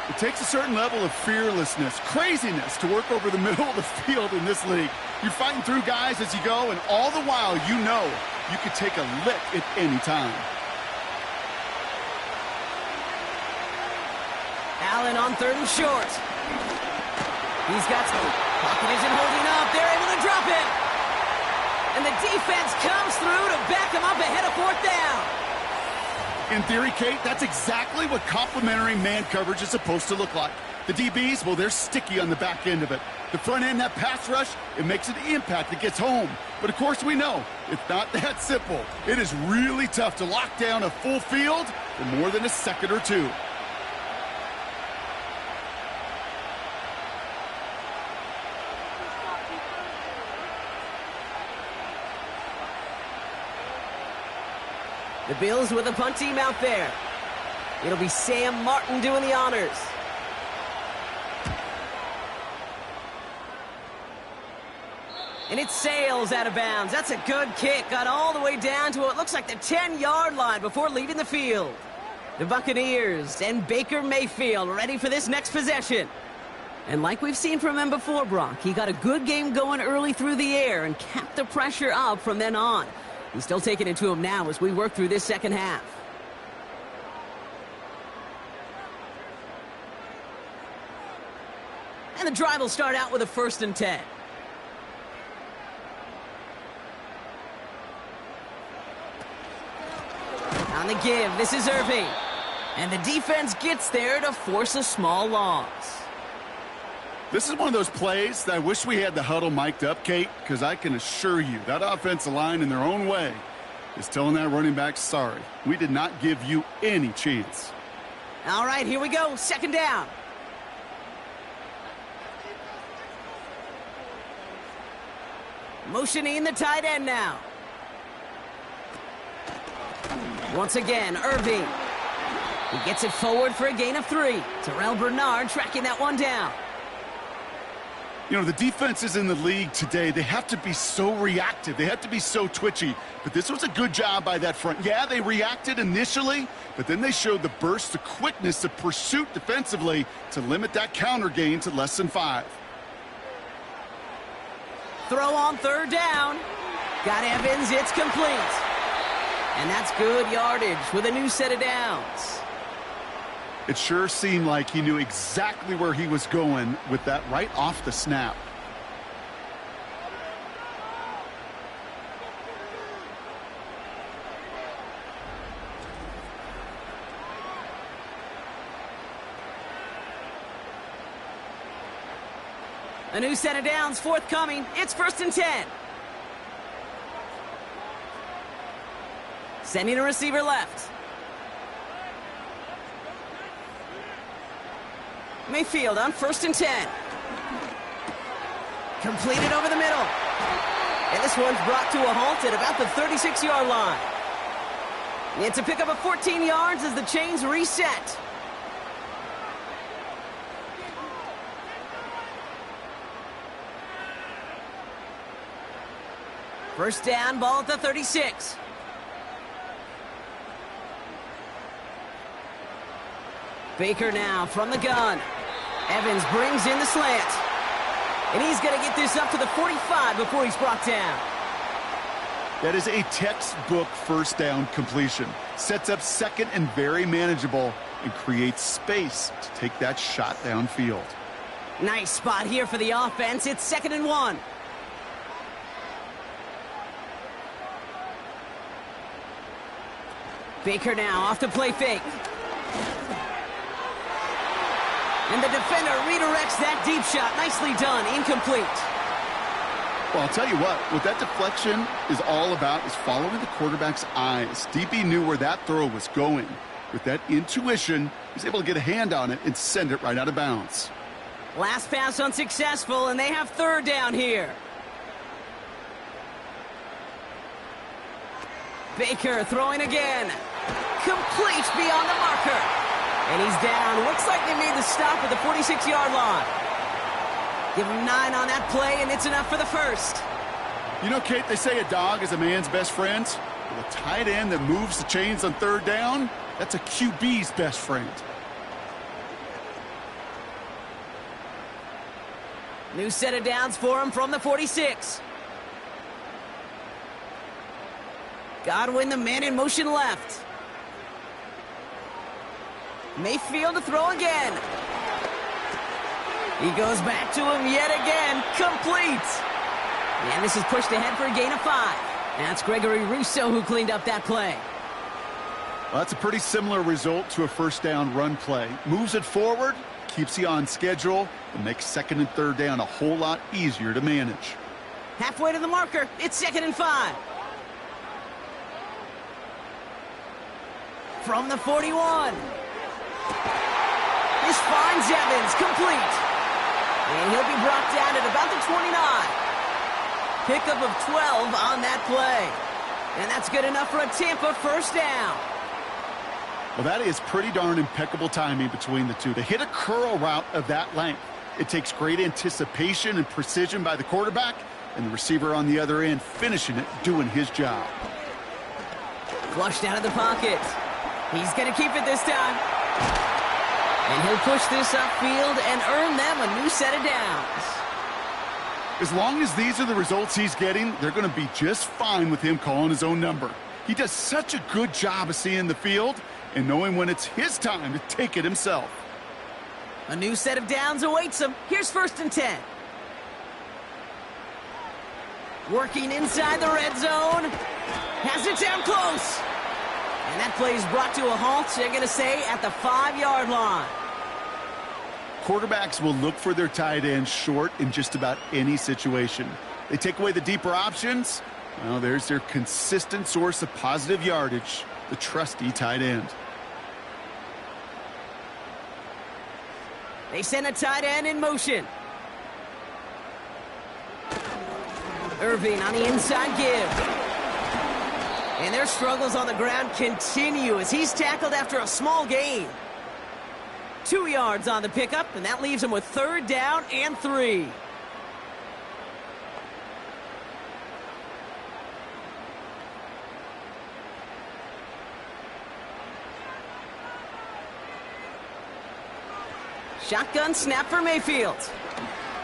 It takes a certain level of fearlessness, craziness to work over the middle of the field in this league. You're fighting through guys as you go, and all the while you know you could take a lick at any time. Allen on 3rd and short. He's got some. Pocket isn't holding up. They're able to drop it. And the defense comes through to back him up ahead of 4th down. In theory, Kate, that's exactly what complementary man coverage is supposed to look like. The DBs, well, they're sticky on the back end of it. The front end, that pass rush, it makes an impact that gets home. But, of course, we know it's not that simple. It is really tough to lock down a full field for more than a second or two. The Bills with a punt team out there. It'll be Sam Martin doing the honors. And it sails out of bounds. That's a good kick. Got all the way down to what looks like the 10-yard line before leaving the field. The Buccaneers and Baker Mayfield ready for this next possession. And like we've seen from him before, Brock, he got a good game going early through the air and kept the pressure up from then on. He's still taking it to him now as we work through this second half. And the drive will start out with a 1st and 10. On the give, this is Irving. And the defense gets there to force a small loss. This is one of those plays that I wish we had the huddle mic'd up, Kate, because I can assure you that offensive line in their own way is telling that running back, sorry, we did not give you any chance. All right, here we go. Second down. Motioning the tight end now. Once again, Irving. He gets it forward for a gain of 3. Terrell Bernard tracking that one down. You know, the defenses in the league today, they have to be so reactive. They have to be so twitchy. But this was a good job by that front. Yeah, they reacted initially, but then they showed the burst, the quickness, the pursuit defensively to limit that counter gain to less than 5. Throw on third down. Got Evans, it's complete. And that's good yardage with a new set of downs. It sure seemed like he knew exactly where he was going with that right off the snap. A new set of downs forthcoming. It's 1st and 10. Sending a receiver left. Mayfield on 1st and 10. Completed over the middle. And this one's brought to a halt at about the 36-yard line. It's a pickup of 14 yards as the chains reset. First down, ball at the 36. Baker now from the gun. Evans brings in the slant. And he's going to get this up to the 45 before he's brought down. That is a textbook first down completion. Sets up second and very manageable and creates space to take that shot downfield. Nice spot here for the offense. It's 2nd and 1. Baker now off the play fake. And the defender redirects that deep shot. Nicely done. Incomplete. Well, I'll tell you what that deflection is all about is following the quarterback's eyes. DB knew where that throw was going. With that intuition, he's able to get a hand on it and send it right out of bounds. Last pass unsuccessful, and they have third down here. Baker throwing again. Complete beyond the marker. And he's down. Looks like they made the stop at the 46-yard line. Give him 9 on that play, and it's enough for the first. You know, Kate, they say a dog is a man's best friend. Well, a tight end that moves the chains on third down, that's a QB's best friend. New set of downs for him from the 46. Godwin, the man in motion left. Mayfield to throw again. He goes back to him yet again. Complete. And this is pushed ahead for a gain of 5. That's Gregory Rousseau who cleaned up that play. Well, that's a pretty similar result to a first down run play. Moves it forward, keeps you on schedule, and makes 2nd and 3rd down a whole lot easier to manage. Halfway to the marker. It's 2nd and 5. From the 41. This finds Evans, complete. And he'll be brought down at about the 29. Pickup of 12 on that play. And that's good enough for a Tampa first down. Well, that is pretty darn impeccable timing between the two. To hit a curl route of that length, it takes great anticipation and precision by the quarterback, and the receiver on the other end finishing it, doing his job. Flushed out of the pocket. He's going to keep it this time. And he'll push this upfield and earn them a new set of downs. As long as these are the results he's getting, they're going to be just fine with him calling his own number. He does such a good job of seeing the field and knowing when it's his time to take it himself. A new set of downs awaits him. Here's 1st and 10. Working inside the red zone. Has it down close. And that play is brought to a halt, they're going to say, at the 5-yard line. Quarterbacks will look for their tight end short in just about any situation. They take away the deeper options. Well, there's their consistent source of positive yardage, the trusty tight end. They send a tight end in motion. Irving on the inside give. And their struggles on the ground continue as he's tackled after a small gain. 2 yards on the pickup, and that leaves him with 3rd down and 3. Shotgun snap for Mayfield.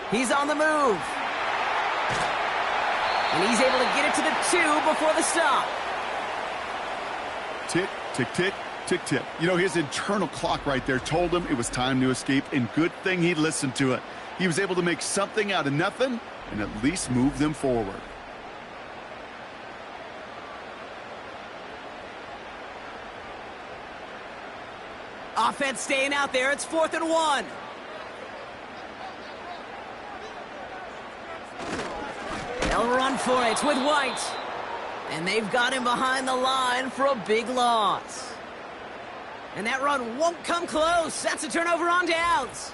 He's on the move. And he's able to get it to the 2 before the stop. Tick, tick, tick, tick, tick. You know, his internal clock right there told him it was time to escape, and good thing he listened to it. He was able to make something out of nothing and at least move them forward. Offense staying out there. It's 4th and 1. They'll run for it with White. And they've got him behind the line for a big loss. And that run won't come close. That's a turnover on downs.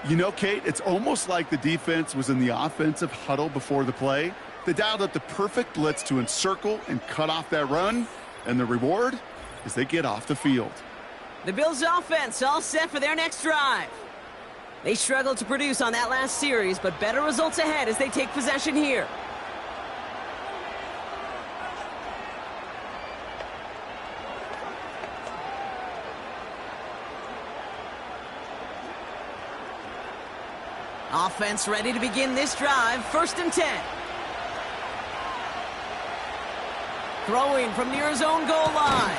You know, Kate, it's almost like the defense was in the offensive huddle before the play. They dialed up the perfect blitz to encircle and cut off that run. And the reward is they get off the field. The Bills' offense all set for their next drive. They struggled to produce on that last series, but better results ahead as they take possession here. Offense ready to begin this drive. 1st and 10. Throwing from near his own goal line.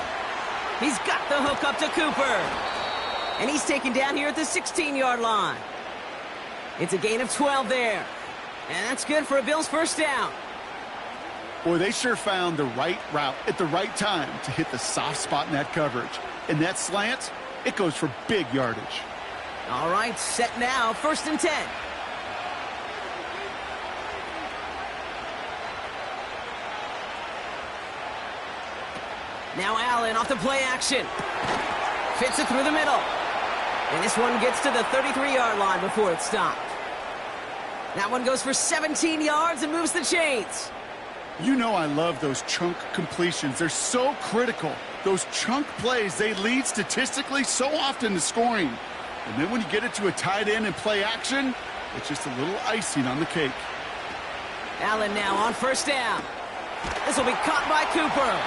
He's got the hook up to Cooper. And he's taken down here at the 16-yard line. It's a gain of 12 there. And that's good for a Bills 1st down. Boy, they sure found the right route at the right time to hit the soft spot in that coverage. And that slant, it goes for big yardage. All right, set now. 1st and 10. Now Allen off the play action. Fits it through the middle. And this one gets to the 33-yard line before it's stopped. That one goes for 17 yards and moves the chains. You know I love those chunk completions. They're so critical. Those chunk plays, they lead statistically so often to scoring. And then when you get it to a tight end and play action, it's just a little icing on the cake. Allen now on 1st down. This will be caught by Cooper.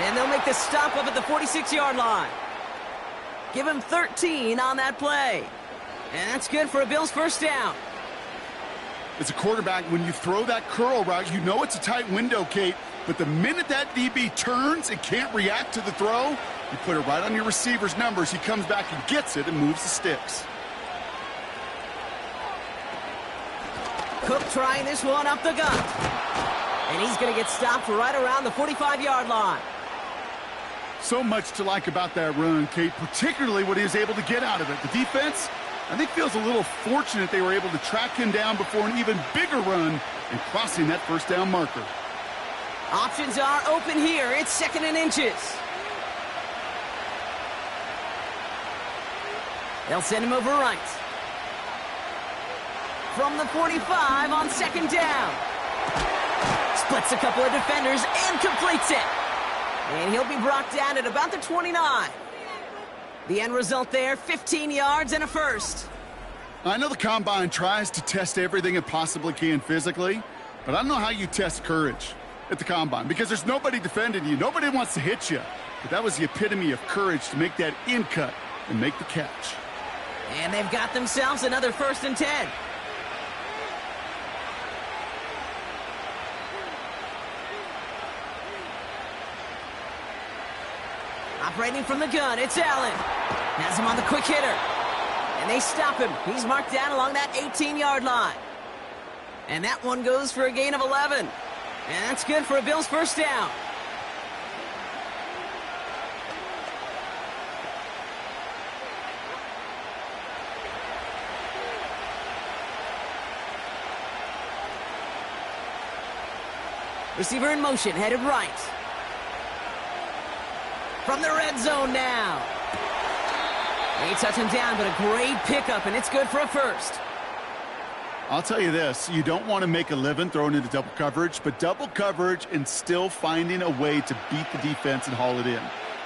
And they'll make the stop up at the 46-yard line. Give him 13 on that play. And that's good for a Bills 1st down. As a quarterback, when you throw that curl route, you know it's a tight window, Kate. But the minute that DB turns and can't react to the throw, you put it right on your receiver's numbers. He comes back and gets it and moves the sticks. Cook trying this one up the gut. And he's going to get stopped right around the 45-yard line. So much to like about that run, Kate, particularly what he was able to get out of it. The defense, I think, feels a little fortunate they were able to track him down before an even bigger run and crossing that 1st down marker. Options are open here. It's 2nd and inches. They'll send him over right. From the 45 on 2nd down. Splits a couple of defenders and completes it. And he'll be brought down at about the 29. The end result there, 15 yards and a 1st. I know the Combine tries to test everything it possibly can physically, but I don't know how you test courage at the Combine because there's nobody defending you. Nobody wants to hit you. But that was the epitome of courage to make that in cut and make the catch. And they've got themselves another 1st and 10. Operating from the gun, it's Allen. Has him on the quick hitter. And they stop him. He's marked down along that 18-yard line. And that one goes for a gain of 11. And that's good for a Bills 1st down. Receiver in motion, headed right. From the red zone now. They touch him down, but a great pickup, and it's good for a first. I'll tell you this, you don't want to make a living throwing into double coverage, but double coverage and still finding a way to beat the defense and haul it in.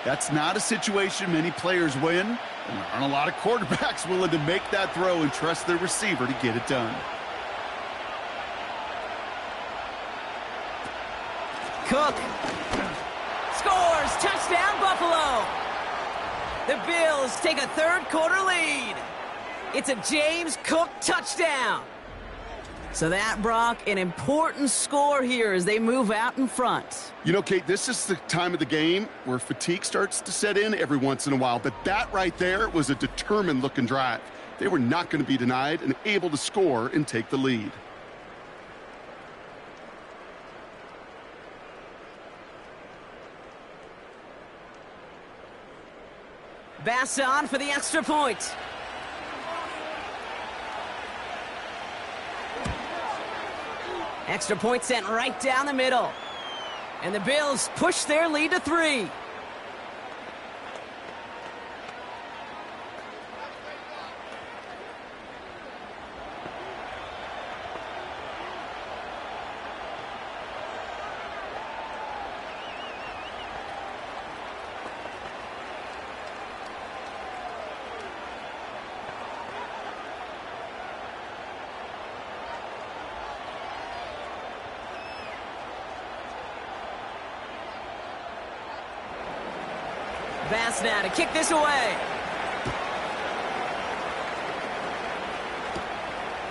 That's not a situation many players win, and there aren't a lot of quarterbacks willing to make that throw and trust their receiver to get it done. Cook scores, touchdown Buffalo. The Bills take a third-quarter lead. It's a James Cook touchdown. So that, Brock, an important score here as they move out in front. You know, Kate, this is the time of the game where fatigue starts to set in every once in a while, but that right there was a determined-looking drive. They were not going to be denied and able to score and take the lead. Bass on for the extra point. Extra point sent right down the middle. And the Bills push their lead to 3. Bass now to kick this away.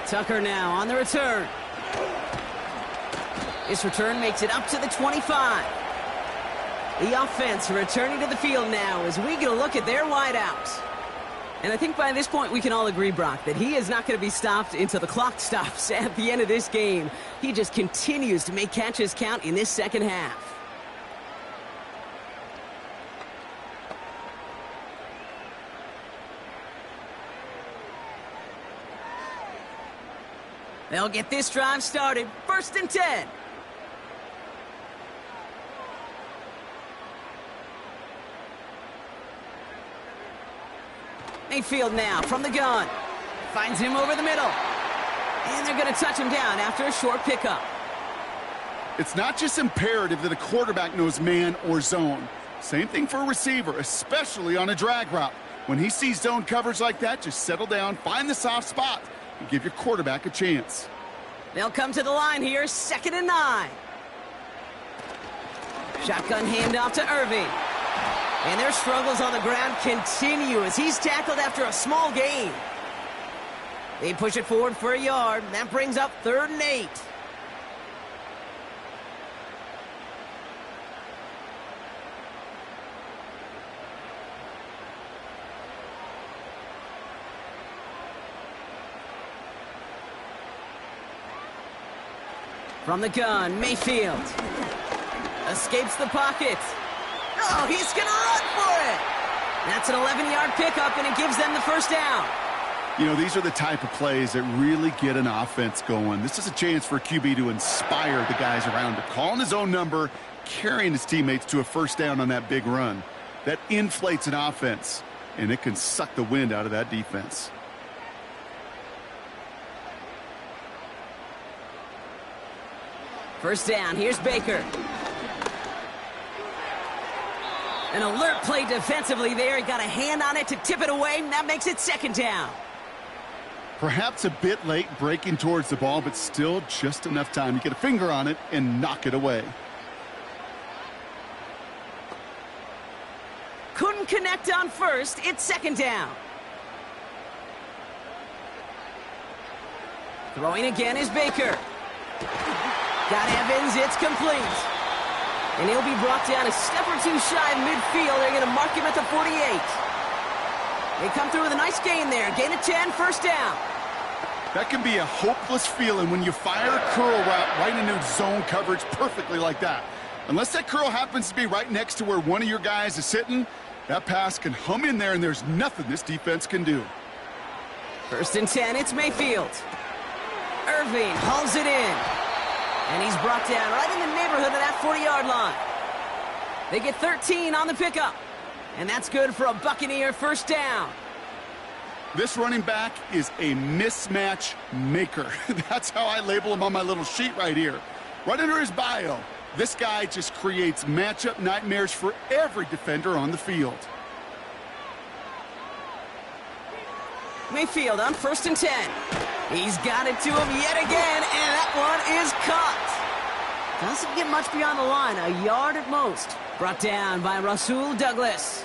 Tucker now on the return. This return makes it up to the 25. The offense returning to the field now as we get a look at their wideouts. And I think by this point we can all agree, Brock, that he is not going to be stopped until the clock stops at the end of this game. He just continues to make catches count in this second half. They'll get this drive started. 1st and 10. Mayfield now from the gun. Finds him over the middle. And they're going to touch him down after a short pickup. It's not just imperative that a quarterback knows man or zone. Same thing for a receiver, especially on a drag route. When he sees zone coverage like that, just settle down, find the soft spot, and give your quarterback a chance. They'll come to the line here, 2nd and 9. Shotgun handoff to Irving. And their struggles on the ground continue as he's tackled after a small gain. They push it forward for a yard. That brings up 3rd and 8. From the gun, Mayfield escapes the pocket. Oh, he's going to run for it. That's an 11-yard pickup, and it gives them the first down. You know, these are the type of plays that really get an offense going. This is a chance for a QB to inspire the guys around him. Calling his own number, carrying his teammates to a first down on that big run. That inflates an offense, and it can suck the wind out of that defense. First down, here's Baker. An alert play defensively there. He got a hand on it to tip it away, and that makes it 2nd down. Perhaps a bit late breaking towards the ball, but still just enough time to get a finger on it and knock it away. Couldn't connect on first. It's 2nd down. Throwing again is Baker. Got Evans, it's complete. And he'll be brought down a step or two shy of midfield. They're going to mark him at the 48. They come through with a nice gain there. Gain of 10, first down. That can be a hopeless feeling when you fire a curl route right into zone coverage perfectly like that. Unless that curl happens to be right next to where one of your guys is sitting, that pass can hum in there and there's nothing this defense can do. 1st and 10, it's Mayfield. Irving hauls it in. And he's brought down right in the neighborhood of that 40-yard line. They get 13 on the pickup. And that's good for a Buccaneer first down. This running back is a mismatch maker. That's how I label him on my little sheet right here. Right under his bio, this guy just creates matchup nightmares for every defender on the field. Mayfield on 1st and 10. He's got it to him yet again, and that one is caught. Doesn't get much beyond the line, a yard at most. Brought down by Rasul Douglas.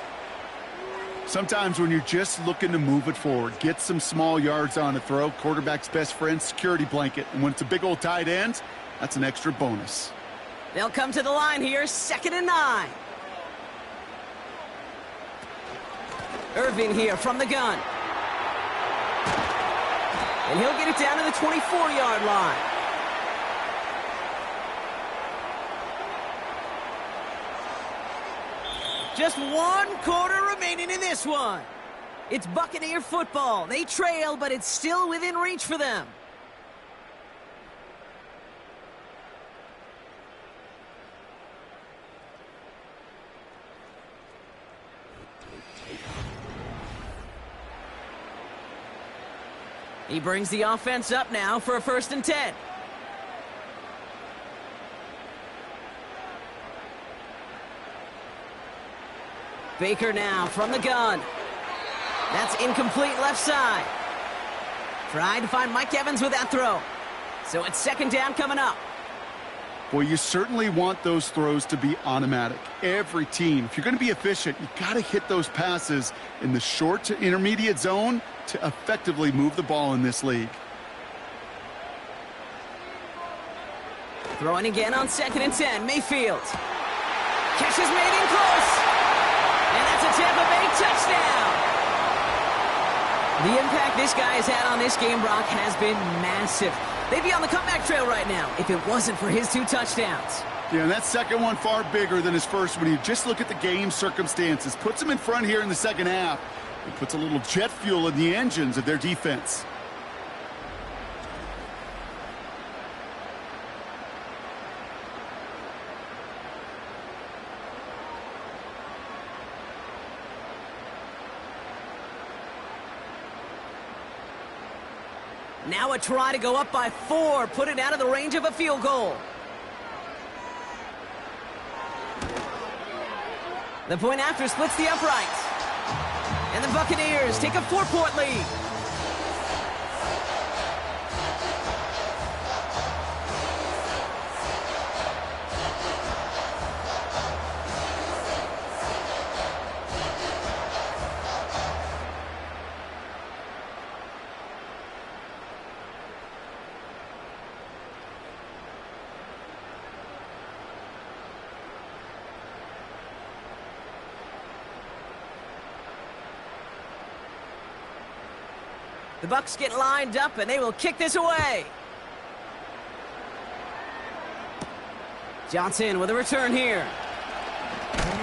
Sometimes when you're just looking to move it forward, get some small yards on a throw, quarterback's best friend, security blanket. And when it's a big old tight end, that's an extra bonus. They'll come to the line here, 2nd and 9. Irvin here from the gun. And he'll get it down to the 24-yard line. Just 1 quarter remaining in this one. It's Buccaneer football. They trail, but it's still within reach for them. He brings the offense up now for a 1st and 10. Baker now from the gun. That's incomplete left side. Trying to find Mike Evans with that throw. So it's 2nd down coming up. Well, you certainly want those throws to be automatic. Every team, if you're going to be efficient, you got to hit those passes in the short to intermediate zone to effectively move the ball in this league. Throwing again on 2nd and 10. Mayfield. Catch is made in close. And that's a Tampa Bay touchdown. The impact this guy has had on this game, Brock, has been massive. They'd be on the comeback trail right now if it wasn't for his 2 touchdowns. Yeah, and that second one far bigger than his first when you just look at the game circumstances. Puts him in front here in the second half. It puts a little jet fuel in the engines of their defense. Now a try to go up by 4, put it out of the range of a field goal. The point after splits the uprights. And the Buccaneers take a 4-point lead. The Bucs get lined up, and they will kick this away. Johnson with a return here.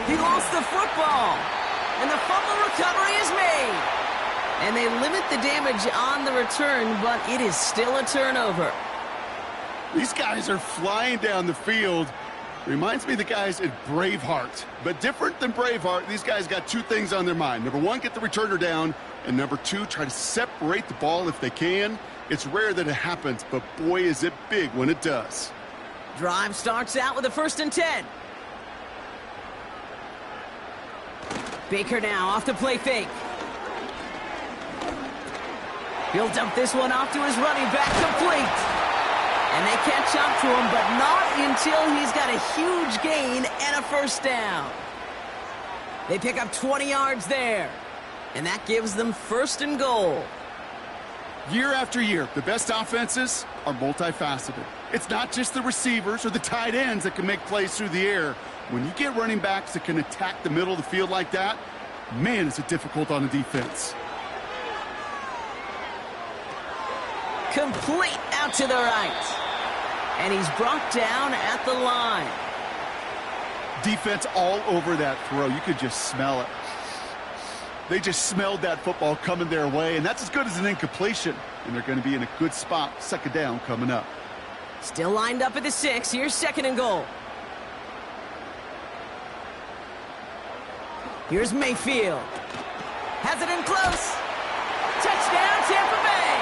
He lost the football, and the fumble recovery is made. And they limit the damage on the return, but it is still a turnover. These guys are flying down the field. Reminds me of the guys at Braveheart. But different than Braveheart, these guys got 2 things on their mind. Number 1, get the returner down. And number 2, try to separate the ball if they can. It's rare that it happens, but boy, is it big when it does. Drive starts out with a 1st and 10. Baker now off the play fake. He'll dump this one off to his running back, complete. And they catch up to him, but not until he's got a huge gain and a 1st down. They pick up 20 yards there. And that gives them 1st and goal. Year after year, the best offenses are multifaceted. It's not just the receivers or the tight ends that can make plays through the air. When you get running backs that can attack the middle of the field like that, man, is it difficult on the defense. Complete out to the right. And he's brought down at the line. Defense all over that throw. You could just smell it. They just smelled that football coming their way, and that's as good as an incompletion. And they're going to be in a good spot, 2nd down coming up. Still lined up at the 6. Here's 2nd and goal. Here's Mayfield. Has it in close. Touchdown, Tampa Bay!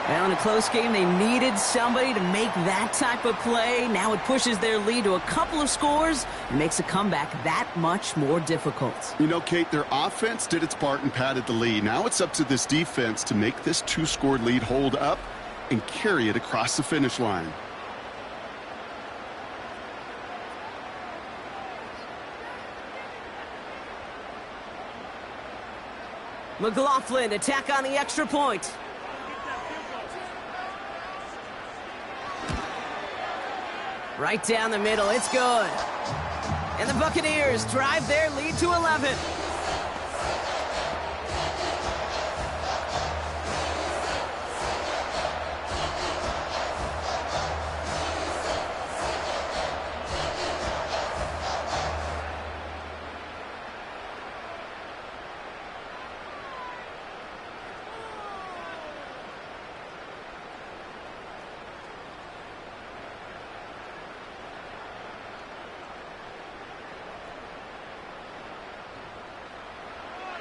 Now in a close game, they needed somebody to make that type of play. Now it pushes their lead to a couple of scores and makes a comeback that much more difficult. You know, Kate, their offense did its part and padded the lead. Now it's up to this defense to make this two-score lead hold up and carry it across the finish line. McLaughlin, attack on the extra point. Right down the middle, it's good. And the Buccaneers drive their lead to 11.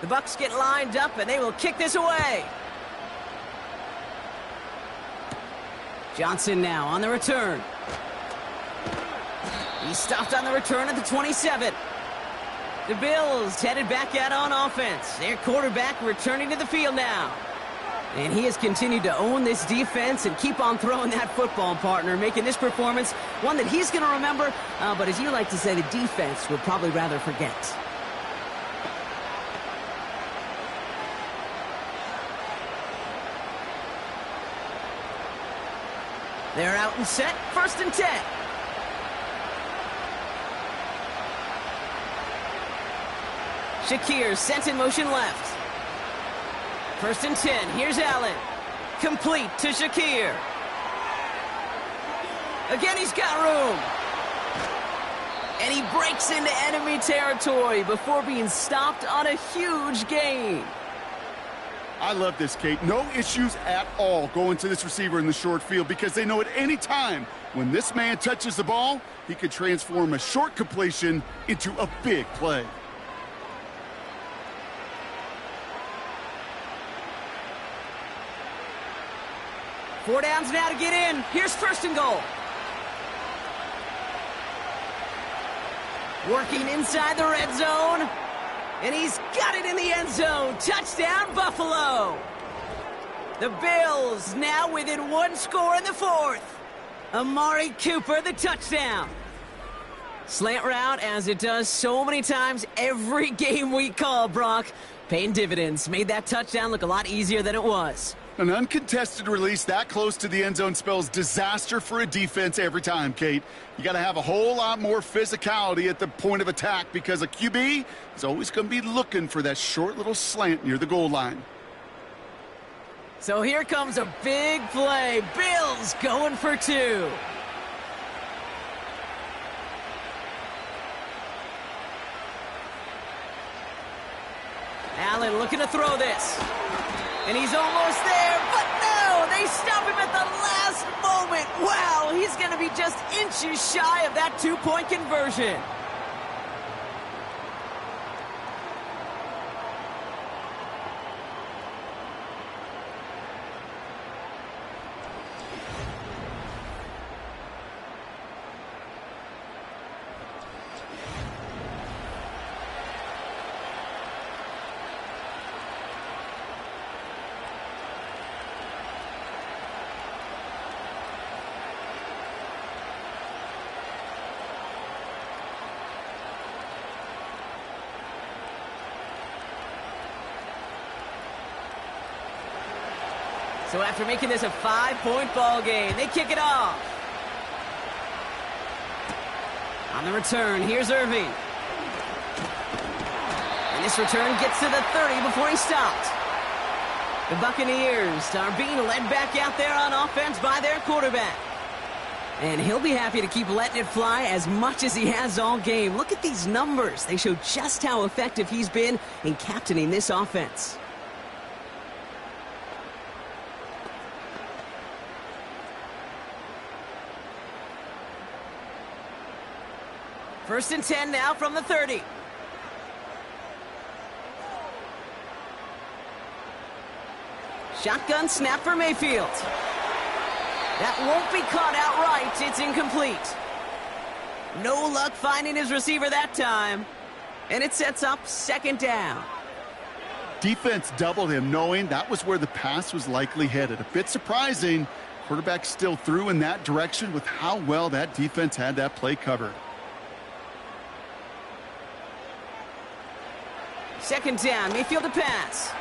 The Bucs get lined up, and they will kick this away. Johnson now on the return. He's stopped on the return at the 27. The Bills headed back out on offense. Their quarterback returning to the field now. And he has continued to own this defense and keep on throwing that football, partner, making this performance one that he's going to remember, but as you like to say, the defense would probably rather forget. They're out and set, 1st and 10. Shakir sent in motion left. 1st and 10, here's Allen. Complete to Shakir. Again, he's got room. And he breaks into enemy territory before being stopped on a huge gain. I love this, Kate. No issues at all going to this receiver in the short field because they know at any time when this man touches the ball, he could transform a short completion into a big play. Four downs now to get in. Here's 1st and goal. Working inside the red zone. And he's got it in the end zone. Touchdown, Buffalo. The Bills now within 1 score in the 4th. Amari Cooper, the touchdown. Slant route, as it does so many times every game we call, Brock. Paying dividends. Made that touchdown look a lot easier than it was. An uncontested release that close to the end zone spells disaster for a defense every time, Kate. You got to have a whole lot more physicality at the point of attack because a QB is always going to be looking for that short little slant near the goal line. So here comes a big play. Bills going for 2. Allen looking to throw this. And he's almost there, but no! They stop him at the last moment. Wow, he's going to be just inches shy of that 2-point conversion. So after making this a 5-point ball game, they kick it off. On the return, here's Irving. And this return gets to the 30 before he's stopped. The Buccaneers are being led back out there on offense by their quarterback. And he'll be happy to keep letting it fly as much as he has all game. Look at these numbers. They show just how effective he's been in captaining this offense. First and 10 now from the 30. Shotgun snap for Mayfield. That won't be caught outright. It's incomplete. No luck finding his receiver that time. And it sets up second down. Defense doubled him, knowing that was where the pass was likely headed. A bit surprising. Quarterback still threw in that direction with how well that defense had that play covered. Second down, Mayfield to pass.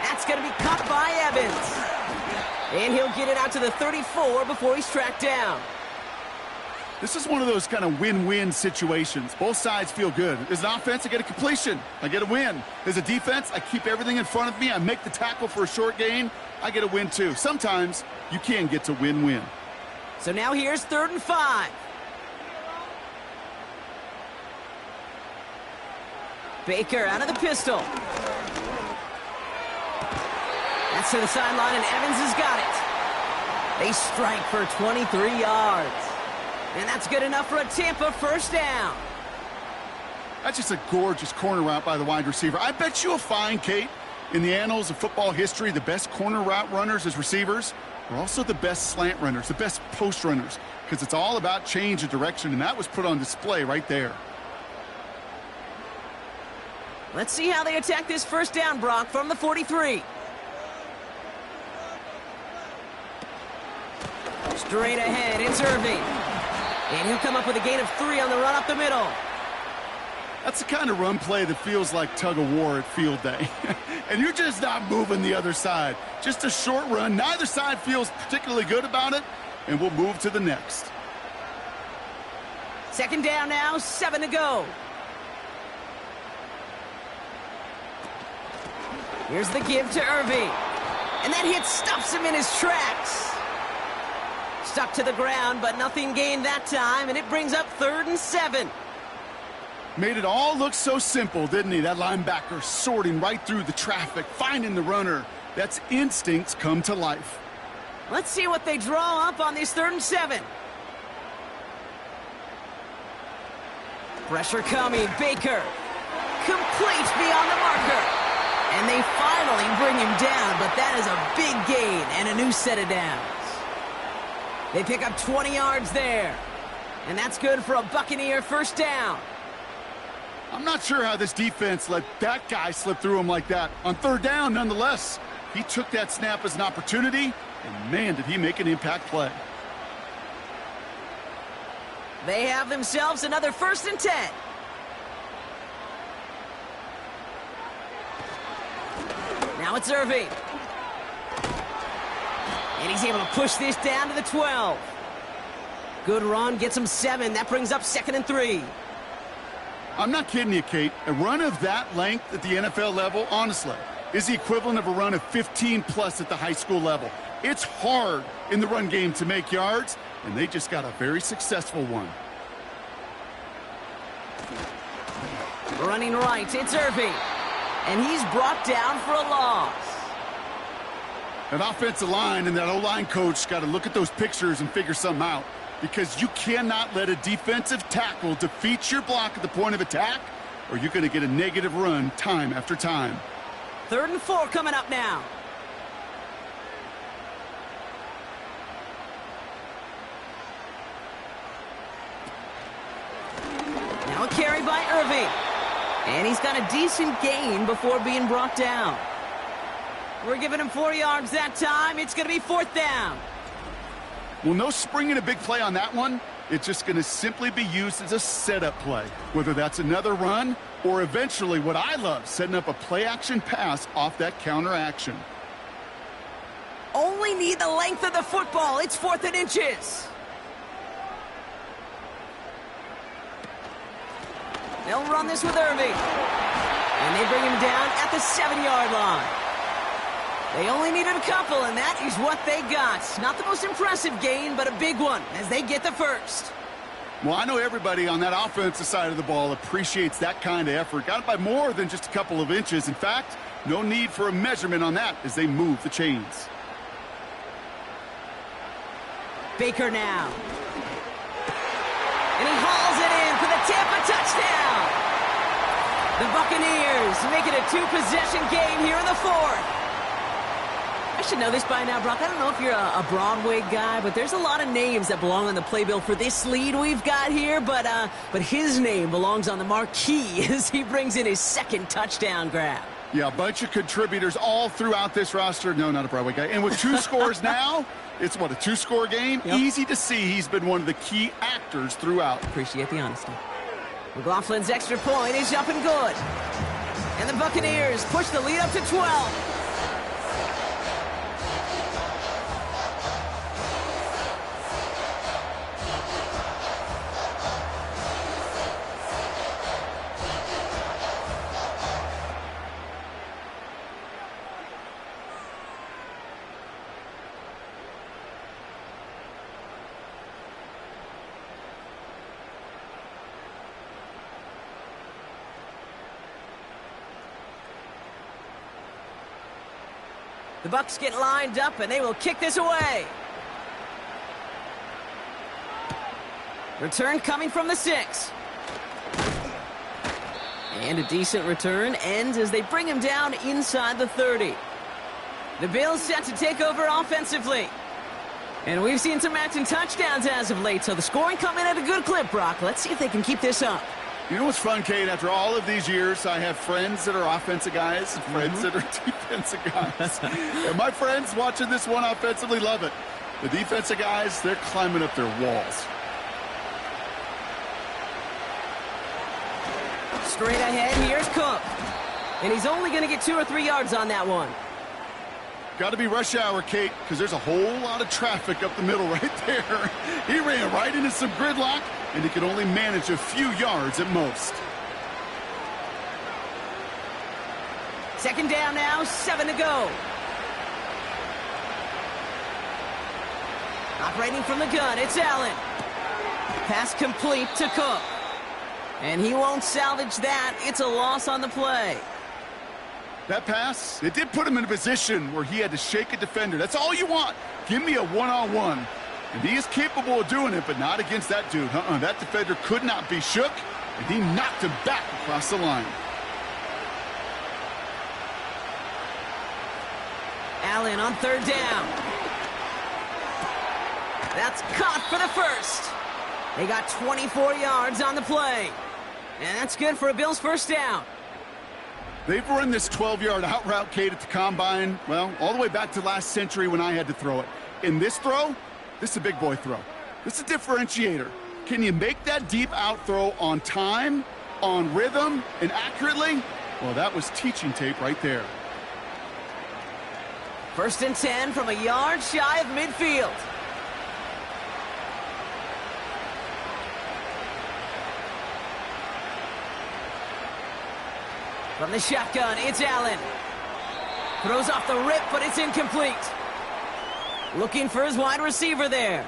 That's going to be caught by Evans. And he'll get it out to the 34 before he's tracked down. This is one of those kind of win-win situations. Both sides feel good. As an offense, I get a completion. I get a win. As a defense, I keep everything in front of me. I make the tackle for a short gain. I get a win, too. Sometimes you can get to win-win. So now here's 3rd and 5. Baker out of the pistol. That's to the sideline, and Evans has got it. They strike for 23 yards. And that's good enough for a Tampa first down. That's just a gorgeous corner route by the wide receiver. I bet you'll find, Kate, in the annals of football history, the best corner route runners as receivers are also the best slant runners, the best post runners, because it's all about change of direction, and that was put on display right there. Let's see how they attack this first down, Brock, from the 43. Straight ahead, it's Irving. And he'll come up with a gain of 3 on the run up the middle. That's the kind of run play that feels like tug-of-war at field day. And you're just not moving the other side. Just a short run. Neither side feels particularly good about it, and we'll move to the next. Second down now, 7 to go. Here's the give to Irving. And that hit stops him in his tracks. Stuck to the ground, but nothing gained that time, and it brings up 3rd and 7. Made it all look so simple, didn't he? That linebacker sorting right through the traffic, finding the runner. That's instincts come to life. Let's see what they draw up on this 3rd and 7. Pressure coming, Baker. Complete beyond the marker. And they finally bring him down, but that is a big gain and a new set of downs. They pick up 20 yards there. And that's good for a Buccaneer first down. I'm not sure how this defense let that guy slip through him like that. On 3rd down, nonetheless, he took that snap as an opportunity, and man, did he make an impact play. They have themselves another 1st and 10. Now it's Irving. And he's able to push this down to the 12. Good run, gets him 7. That brings up 2nd and 3. I'm not kidding you, Kate. A run of that length at the NFL level, honestly, is the equivalent of a run of 15-plus at the high school level. It's hard in the run game to make yards, and they just got a very successful one. Running right, it's Irving. And he's brought down for a loss. That offensive line and that O-line coach got to look at those pictures and figure something out, because you cannot let a defensive tackle defeat your block at the point of attack, or you're going to get a negative run time after time. 3rd and 4 coming up now. Now a carry by Irving. And he's got a decent gain before being brought down. We're giving him 4 yards that time. It's going to be 4th down. Well, no springing a big play on that one. It's just going to simply be used as a setup play, whether that's another run or eventually what I love, setting up a play-action pass off that counter action. Only need the length of the football. It's 4th and inches. They'll run this with Irving. And they bring him down at the 7-yard line. They only needed a couple, and that is what they got. Not the most impressive gain, but a big one as they get the first. Well, I know everybody on that offensive side of the ball appreciates that kind of effort. Got it by more than just a couple of inches. In fact, no need for a measurement on that as they move the chains. Baker now. And he hauls it in for the Tampa touchdown. The Buccaneers make it a 2-possession game here in the 4th. I should know this by now, Brock. I don't know if you're a Broadway guy, but there's a lot of names that belong on the playbill for this lead we've got here. But his name belongs on the marquee as he brings in his second touchdown grab. Yeah, a bunch of contributors all throughout this roster. No, not a Broadway guy. And with 2 scores now, it's what, a 2-score game? Yep. Easy to see he's been one of the key actors throughout. Appreciate the honesty. McLaughlin's extra point is up and good. And the Buccaneers push the lead up to 12. The Bucs get lined up, and they will kick this away. Return coming from the 6. And a decent return ends as they bring him down inside the 30. The Bills set to take over offensively. And we've seen some matching touchdowns as of late, so the scoring coming at a good clip, Brock. Let's see if they can keep this up. You know what's fun, Kate? After all of these years, I have friends that are offensive guys and friends that are defensive guys. And my friends watching this one offensively love it. The defensive guys, they're climbing up their walls. Straight ahead, here's Cook. And he's only going to get 2 or 3 yards on that one. Got to be rush hour, Kate, because there's a whole lot of traffic up the middle right there. He ran right into some gridlock, and he could only manage a few yards at most. Second down now, 7 to go. Operating from the gun, it's Allen. Pass complete to Cook. And he won't salvage that. It's a loss on the play. That pass, it did put him in a position where he had to shake a defender. That's all you want. Give me a one-on-one. And he is capable of doing it, but not against that dude. That defender could not be shook, and he knocked him back across the line. Allen on third down. That's caught for the first. They got 24 yards on the play. And that's good for a Bills first down. They've run this 12-yard out route, Kate, at the combine, well, all the way back to last century when I had to throw it. In this throw, this is a big boy throw. This is a differentiator. Can you make that deep out throw on time, on rhythm, and accurately? Well, that was teaching tape right there. First and 10 from a yard shy of midfield. From the shotgun, it's Allen. Throws off the rip, but it's incomplete. Looking for his wide receiver there.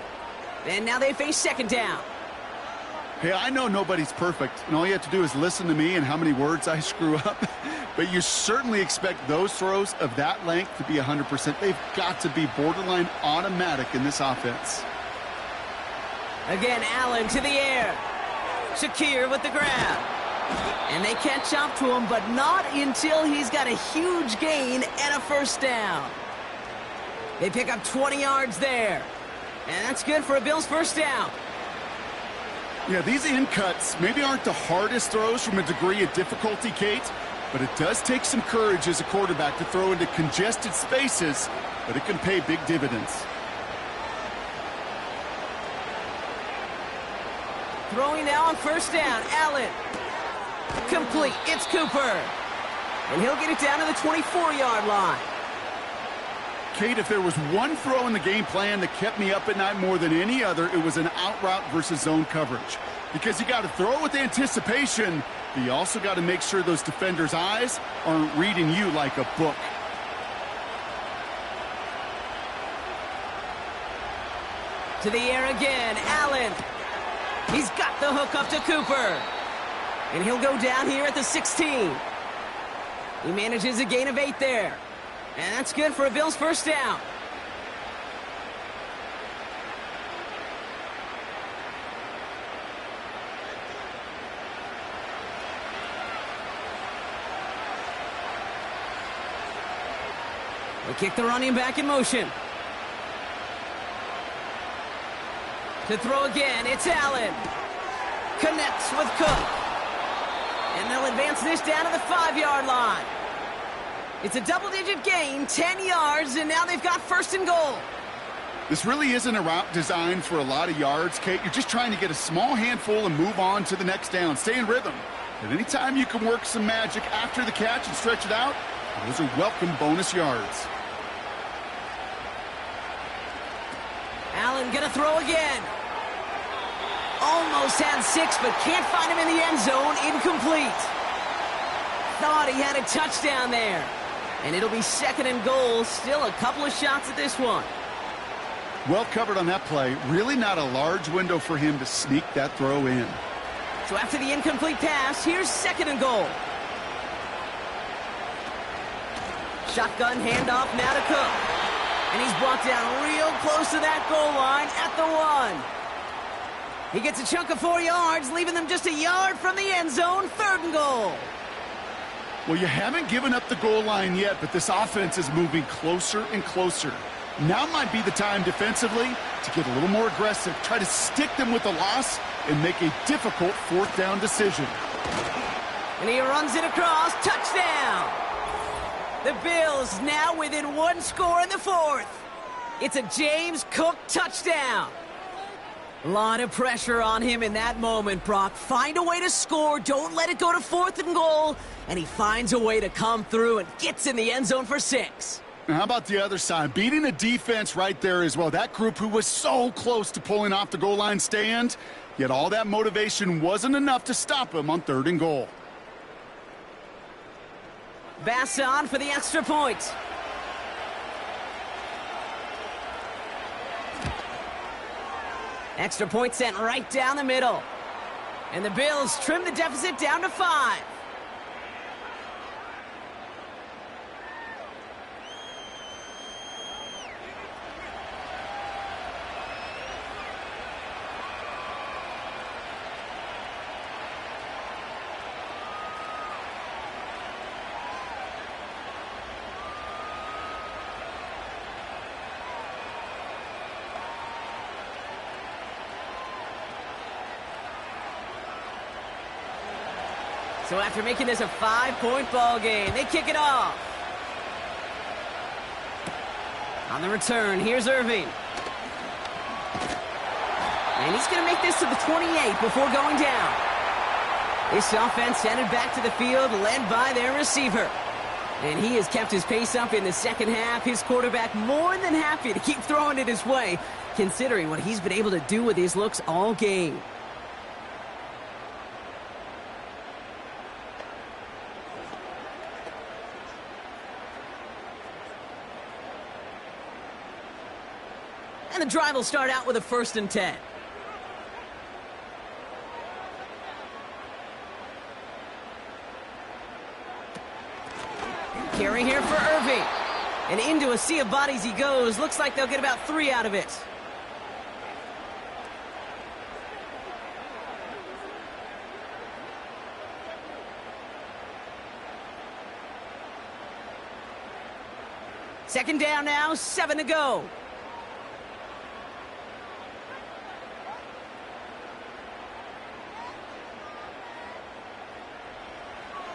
And now they face second down. Hey, I know nobody's perfect, and all you have to do is listen to me and how many words I screw up. But you certainly expect those throws of that length to be 100%. They've got to be borderline automatic in this offense. Again, Allen to the air. Shakir with the grab. And they catch up to him, but not until he's got a huge gain and a first down. They pick up 20 yards there. And that's good for a Bills first down. Yeah, these in cuts maybe aren't the hardest throws from a degree of difficulty, Kate, but it does take some courage as a quarterback to throw into congested spaces, but it can pay big dividends. Throwing now on first down, Allen. Complete, it's Cooper. And he'll get it down to the 24-yard line. Kate, if there was one throw in the game plan that kept me up at night more than any other, it was an out route versus zone coverage. Because you got to throw it with anticipation, but you also got to make sure those defenders' eyes aren't reading you like a book. To the air again, Allen. He's got the hook up to Cooper. And he'll go down here at the 16. He manages a gain of 8 there. And that's good for a Bills first down. They kick the running back in motion. To throw again, it's Allen. Connects with Cook. And they'll advance this down to the 5-yard line. It's a double-digit gain, 10 yards, and now they've got 1st and goal. This really isn't a route designed for a lot of yards, Kate. You're just trying to get a small handful and move on to the next down. Stay in rhythm. And anytime you can work some magic after the catch and stretch it out, those are welcome bonus yards. Allen gonna throw again. Almost had 6, but can't find him in the end zone. Incomplete. Thought he had a touchdown there. And it'll be 2nd and goal. Still a couple of shots at this one. Well covered on that play. Really not a large window for him to sneak that throw in. So after the incomplete pass, here's 2nd and goal. Shotgun handoff now to Cook. And he's brought down real close to that goal line at the 1. He gets a chunk of 4 yards, leaving them just a yard from the end zone. 3rd and goal. Well, you haven't given up the goal line yet, but this offense is moving closer and closer. Now might be the time defensively to get a little more aggressive, try to stick them with the loss, and make a difficult 4th down decision. And he runs it across. Touchdown! The Bills now within 1 score in the 4th. It's a James Cook touchdown. A lot of pressure on him in that moment, Brock. Find a way to score. Don't let it go to 4th and goal. And he finds a way to come through and gets in the end zone for 6. Now, how about the other side? Beating a defense right there as well. That group who was so close to pulling off the goal line stand, yet all that motivation wasn't enough to stop him on 3rd and goal. Bass on for the extra point. Extra point sent right down the middle. And the Bills trim the deficit down to 5. So after making this a 5-point ball game, they kick it off. On the return, here's Irving. And he's going to make this to the 28 before going down. This offense headed back to the field, led by their receiver. And he has kept his pace up in the 2nd half. His quarterback more than happy to keep throwing it his way, considering what he's been able to do with his looks all game. And the drive will start out with a 1st and 10. Carry here for Irving. And into a sea of bodies he goes. Looks like they'll get about 3 out of it. Second down now, 7 to go.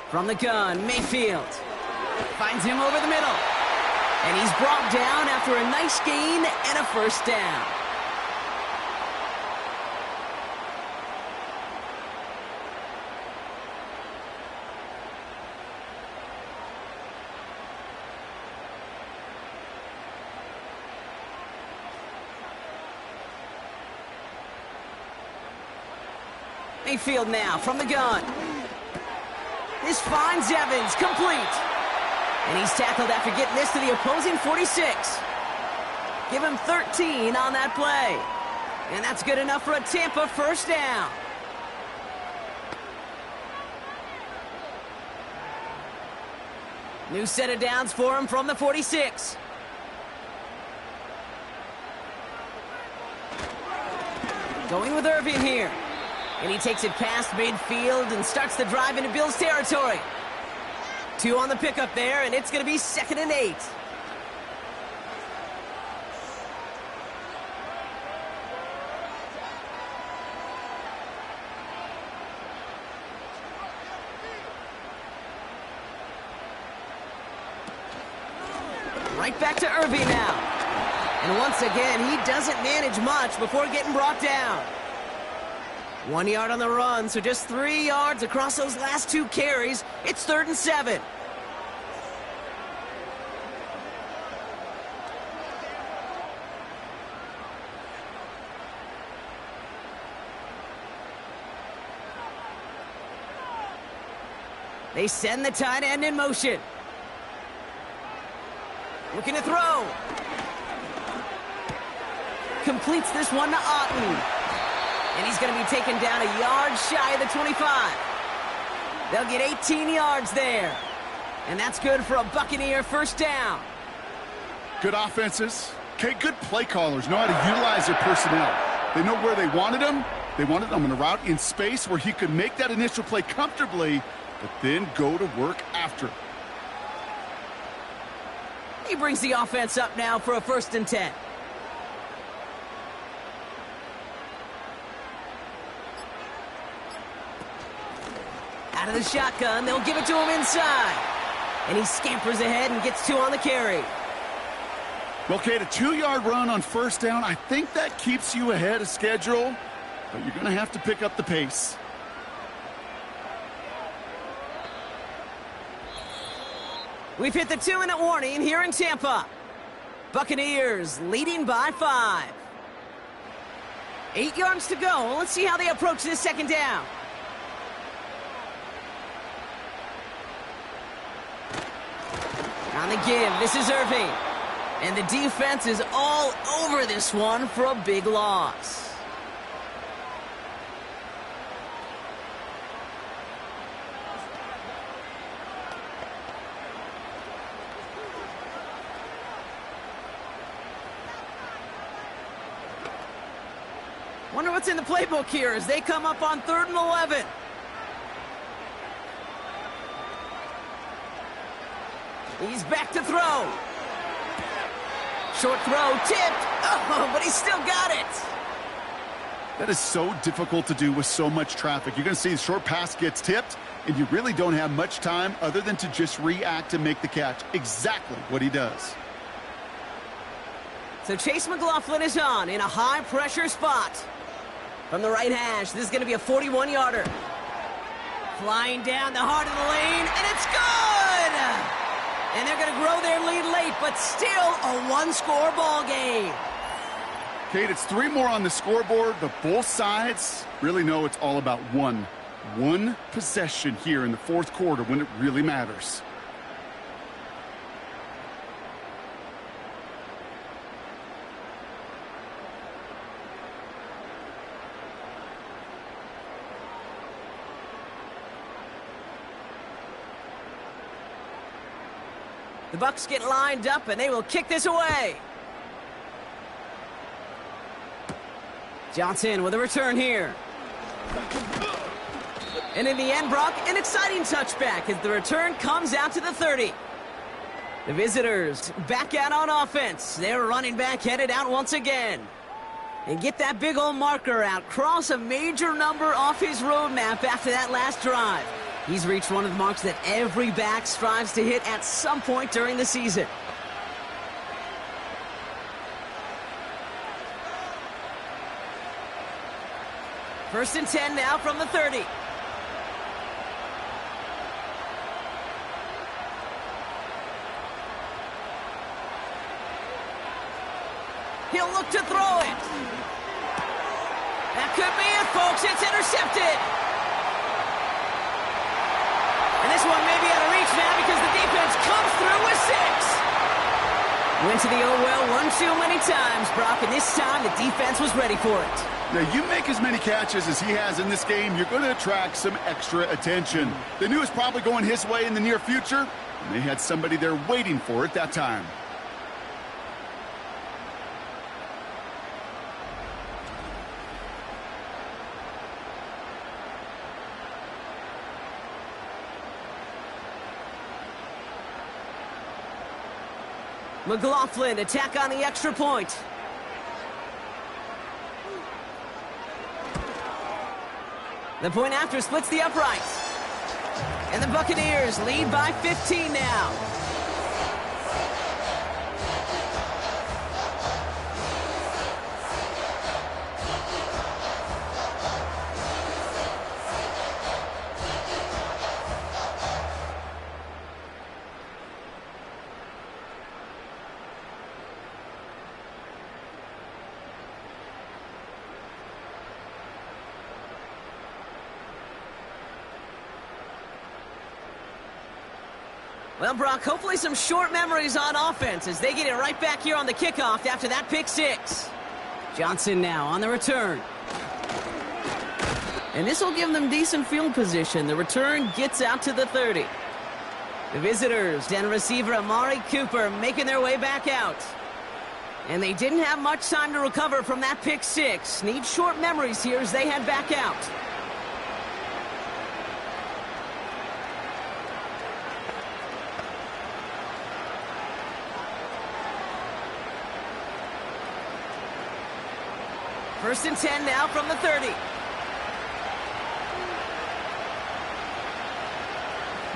From the gun, Mayfield finds him over the middle. And he's brought down after a nice gain and a 1st down. Mayfield now from the gun. This finds Evans, complete. And he's tackled after getting this to the opposing 46. Give him 13 on that play. And that's good enough for a Tampa 1st down. New set of downs for him from the 46. Going with Irving here. And he takes it past midfield and starts the drive into Bills territory. 2 on the pickup there, and it's going to be 2nd and 8. Right back to Irving now. And once again, he doesn't manage much before getting brought down. 1 yard on the run, so just 3 yards across those last 2 carries. It's 3rd and 7. They send the tight end in motion. Looking to throw. Completes this one to Otten. And he's going to be taken down a yard shy of the 25. They'll get 18 yards there. And that's good for a Buccaneer first down. Good offenses. Okay, good play callers know how to utilize their personnel. They know where they wanted them. They wanted them on a route in space where he could make that initial play comfortably, but then go to work after. He brings the offense up now for a 1st and 10. Out of the shotgun, they'll give it to him inside. And he scampers ahead and gets 2 on the carry. Well, Kate, a 2-yard run on 1st down, I think that keeps you ahead of schedule, but you're going to have to pick up the pace. We've hit the 2-minute warning here in Tampa. Buccaneers leading by 5. 8 yards to go. Let's see how they approach this 2nd down. On the give, this is Irving. And the defense is all over this one for a big loss. Wonder what's in the playbook here as they come up on 3rd and 11. He's back to throw. Short throw, tipped. Oh, but he's still got it. That is so difficult to do with so much traffic. You're going to see the short pass gets tipped, and you really don't have much time other than to just react and make the catch. Exactly what he does. So Chase McLaughlin is on in a high-pressure spot. From the right hash, this is going to be a 41-yarder. Flying down the heart of the lane, and it's good! And they're going to grow their lead late, but still a 1-score ball game. Kate, it's 3 more on the scoreboard, but both sides really know it's all about one possession here in the 4th quarter when it really matters. The Bucs get lined up, and they will kick this away. Johnson with a return here. And in the end, Brock, an exciting touchback as the return comes out to the 30. The visitors back out on offense. Their running back headed out once again. And get that big old marker out. Cross a major number off his roadmap after that last drive. He's reached one of the marks that every back strives to hit at some point during the season. First and 10 now from the 30. He'll look to throw it. That could be it, folks. It's intercepted. And this one may be out of reach now because the defense comes through with 6. Went to the oh well one too many times, Brock, and this time the defense was ready for it. Now, you make as many catches as he has in this game, you're going to attract some extra attention. They knew it was probably going his way in the near future, and they had somebody there waiting for it that time. McLaughlin attack on the extra point. The point after splits the uprights. And the Buccaneers lead by 15 now. Well, Brock, hopefully some short memories on offense as they get it right back here on the kickoff after that pick six. Johnson now on the return. And this will give them decent field position. The return gets out to the 30. The visitors and receiver Amari Cooper making their way back out. And they didn't have much time to recover from that pick six. Need short memories here as they head back out. First and 10 now from the 30.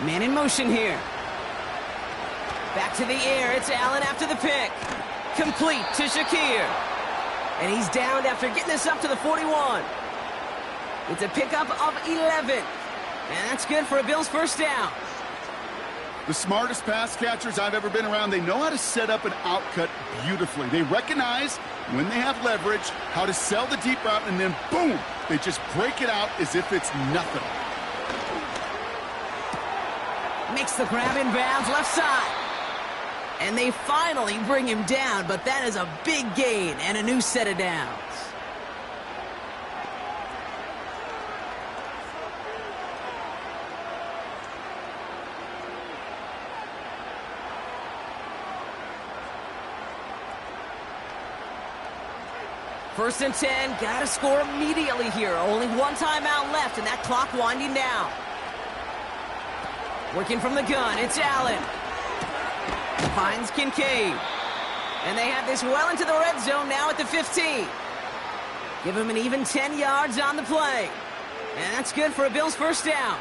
Man in motion here. Back to the air. It's Allen after the pick. Complete to Shakir. And he's downed after getting this up to the 41. It's a pickup of 11. And that's good for a Bills first down. The smartest pass catchers I've ever been around, they know how to set up an outcut beautifully. They recognize when they have leverage, how to sell the deep route, and then boom, they just break it out as if it's nothing. Makes the grab in bounds left side. And they finally bring him down, but that is a big gain and a new set of downs. First and 10, gotta score immediately here. Only one timeout left, and that clock winding down. Working from the gun, it's Allen. Finds Kincaid. And they have this well into the red zone now at the 15. Give him an even 10 yards on the play. And that's good for a Bills first down.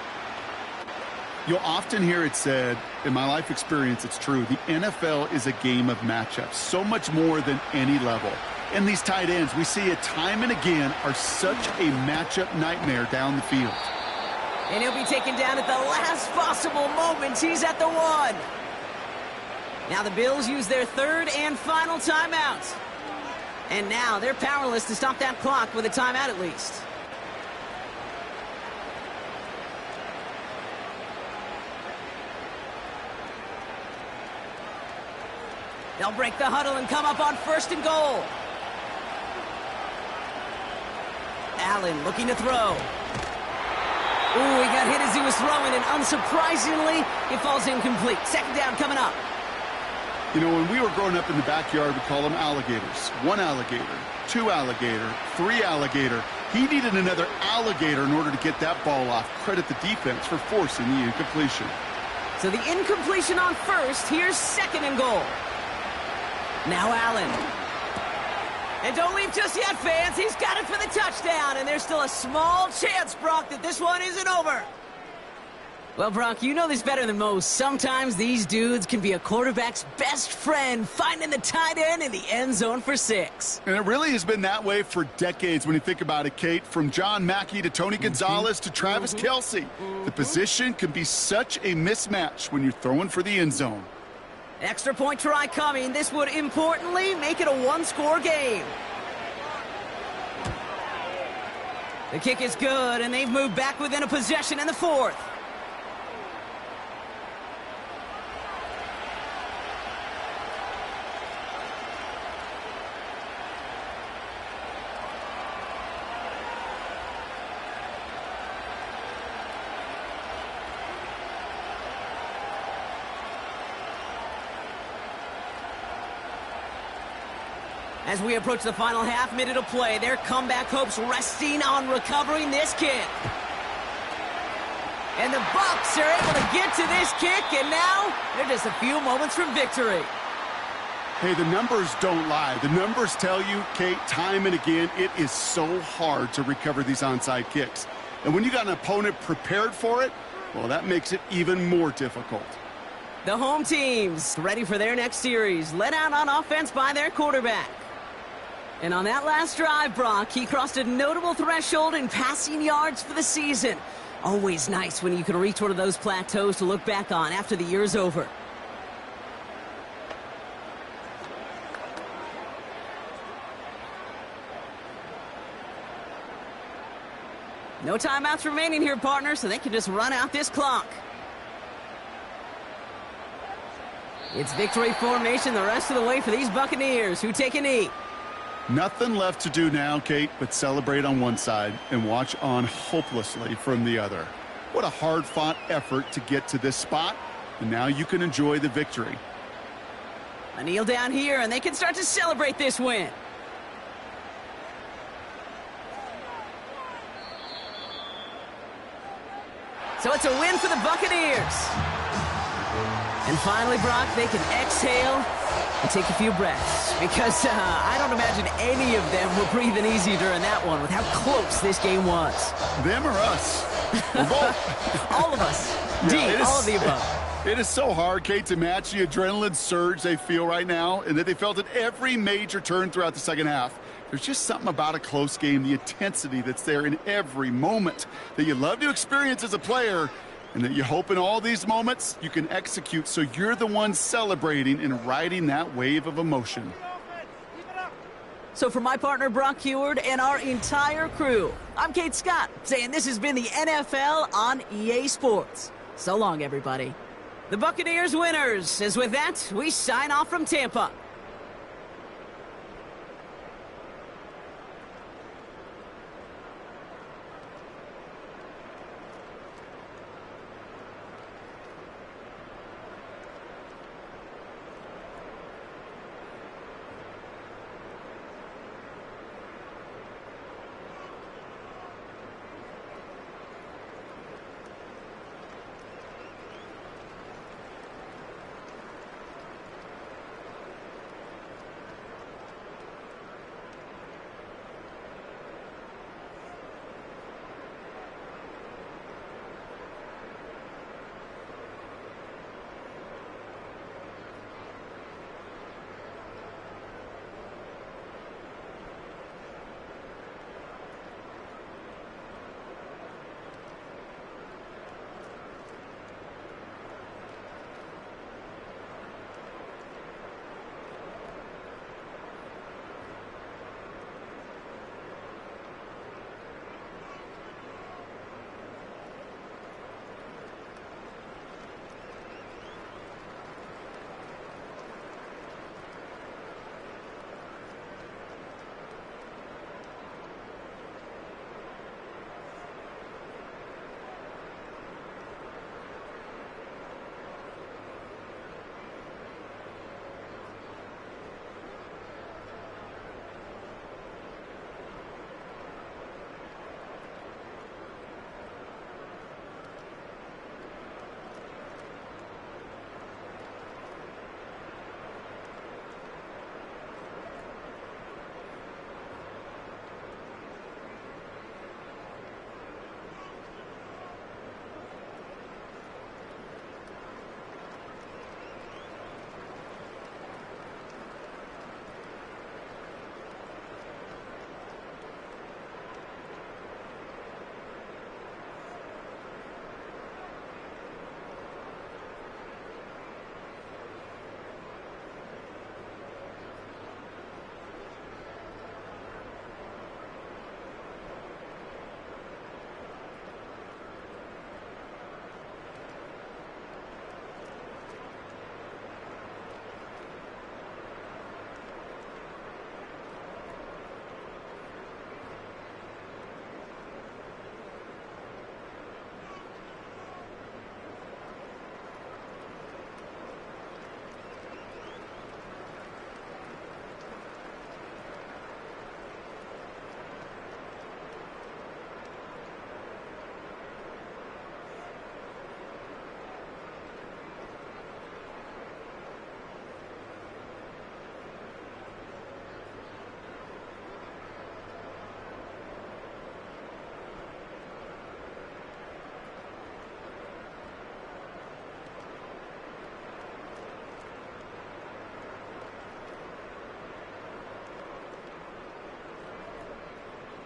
You'll often hear it said, in my life experience, it's true, the NFL is a game of matchups, so much more than any level. And these tight ends, we see it time and again, are such a matchup nightmare down the field. And he'll be taken down at the last possible moment. He's at the 1. Now the Bills use their third and final timeout. And now they're powerless to stop that clock with a timeout at least. They'll break the huddle and come up on first and goal. Allen looking to throw. Ooh, he got hit as he was throwing, and unsurprisingly, it falls incomplete. Second down coming up. You know, when we were growing up in the backyard, we call them alligators. 1 alligator, 2 alligator, 3 alligator. He needed another alligator in order to get that ball off. Credit the defense for forcing the incompletion. So the incompletion on first. Here's second and goal. Now Allen. And don't leave just yet, fans. He's got it for the touchdown. And there's still a small chance, Brock, that this one isn't over. Well, Brock, you know this better than most. Sometimes these dudes can be a quarterback's best friend, finding the tight end in the end zone for 6. And it really has been that way for decades when you think about it, Kate. From John Mackey to Tony Gonzalez to Travis Kelce. The position can be such a mismatch when you're throwing for the end zone. Extra point try coming. This would importantly make it a 1-score game. The kick is good, and they've moved back within a possession in the 4th. As we approach the final half-minute of play, their comeback hopes resting on recovering this kick. And the Bucs are able to get to this kick, and now they're just a few moments from victory. Hey, the numbers don't lie. The numbers tell you, Kate, time and again, it is so hard to recover these onside kicks. And when you got an opponent prepared for it, well, that makes it even more difficult. The home teams ready for their next series, led out on offense by their quarterback. And on that last drive, Brock, he crossed a notable threshold in passing yards for the season. Always nice when you can reach one of those plateaus to look back on after the year's over. No timeouts remaining here, partner, so they can just run out this clock. It's victory formation the rest of the way for these Buccaneers who take a knee. Nothing left to do now, Kate, but celebrate on one side and watch on hopelessly from the other. What a hard-fought effort to get to this spot, and now you can enjoy the victory. A kneel down here, and they can start to celebrate this win. So it's a win for the Buccaneers. And finally, Brock, they can exhale and take a few breaths. Because I don't imagine any of them were breathing easy during that one with how close this game was. Them or us? Or both? All of us. Yeah, all of the above. It is so hard, Kate, to match the adrenaline surge they feel right now and that they felt at every major turn throughout the second half. There's just something about a close game, the intensity that's there in every moment that you love to experience as a player, and that you hope in all these moments you can execute so you're the one celebrating and riding that wave of emotion. So for my partner, Brock Heward, and our entire crew, I'm Kate Scott, saying this has been the NFL on EA Sports. So long, everybody. The Buccaneers winners, as with that, we sign off from Tampa.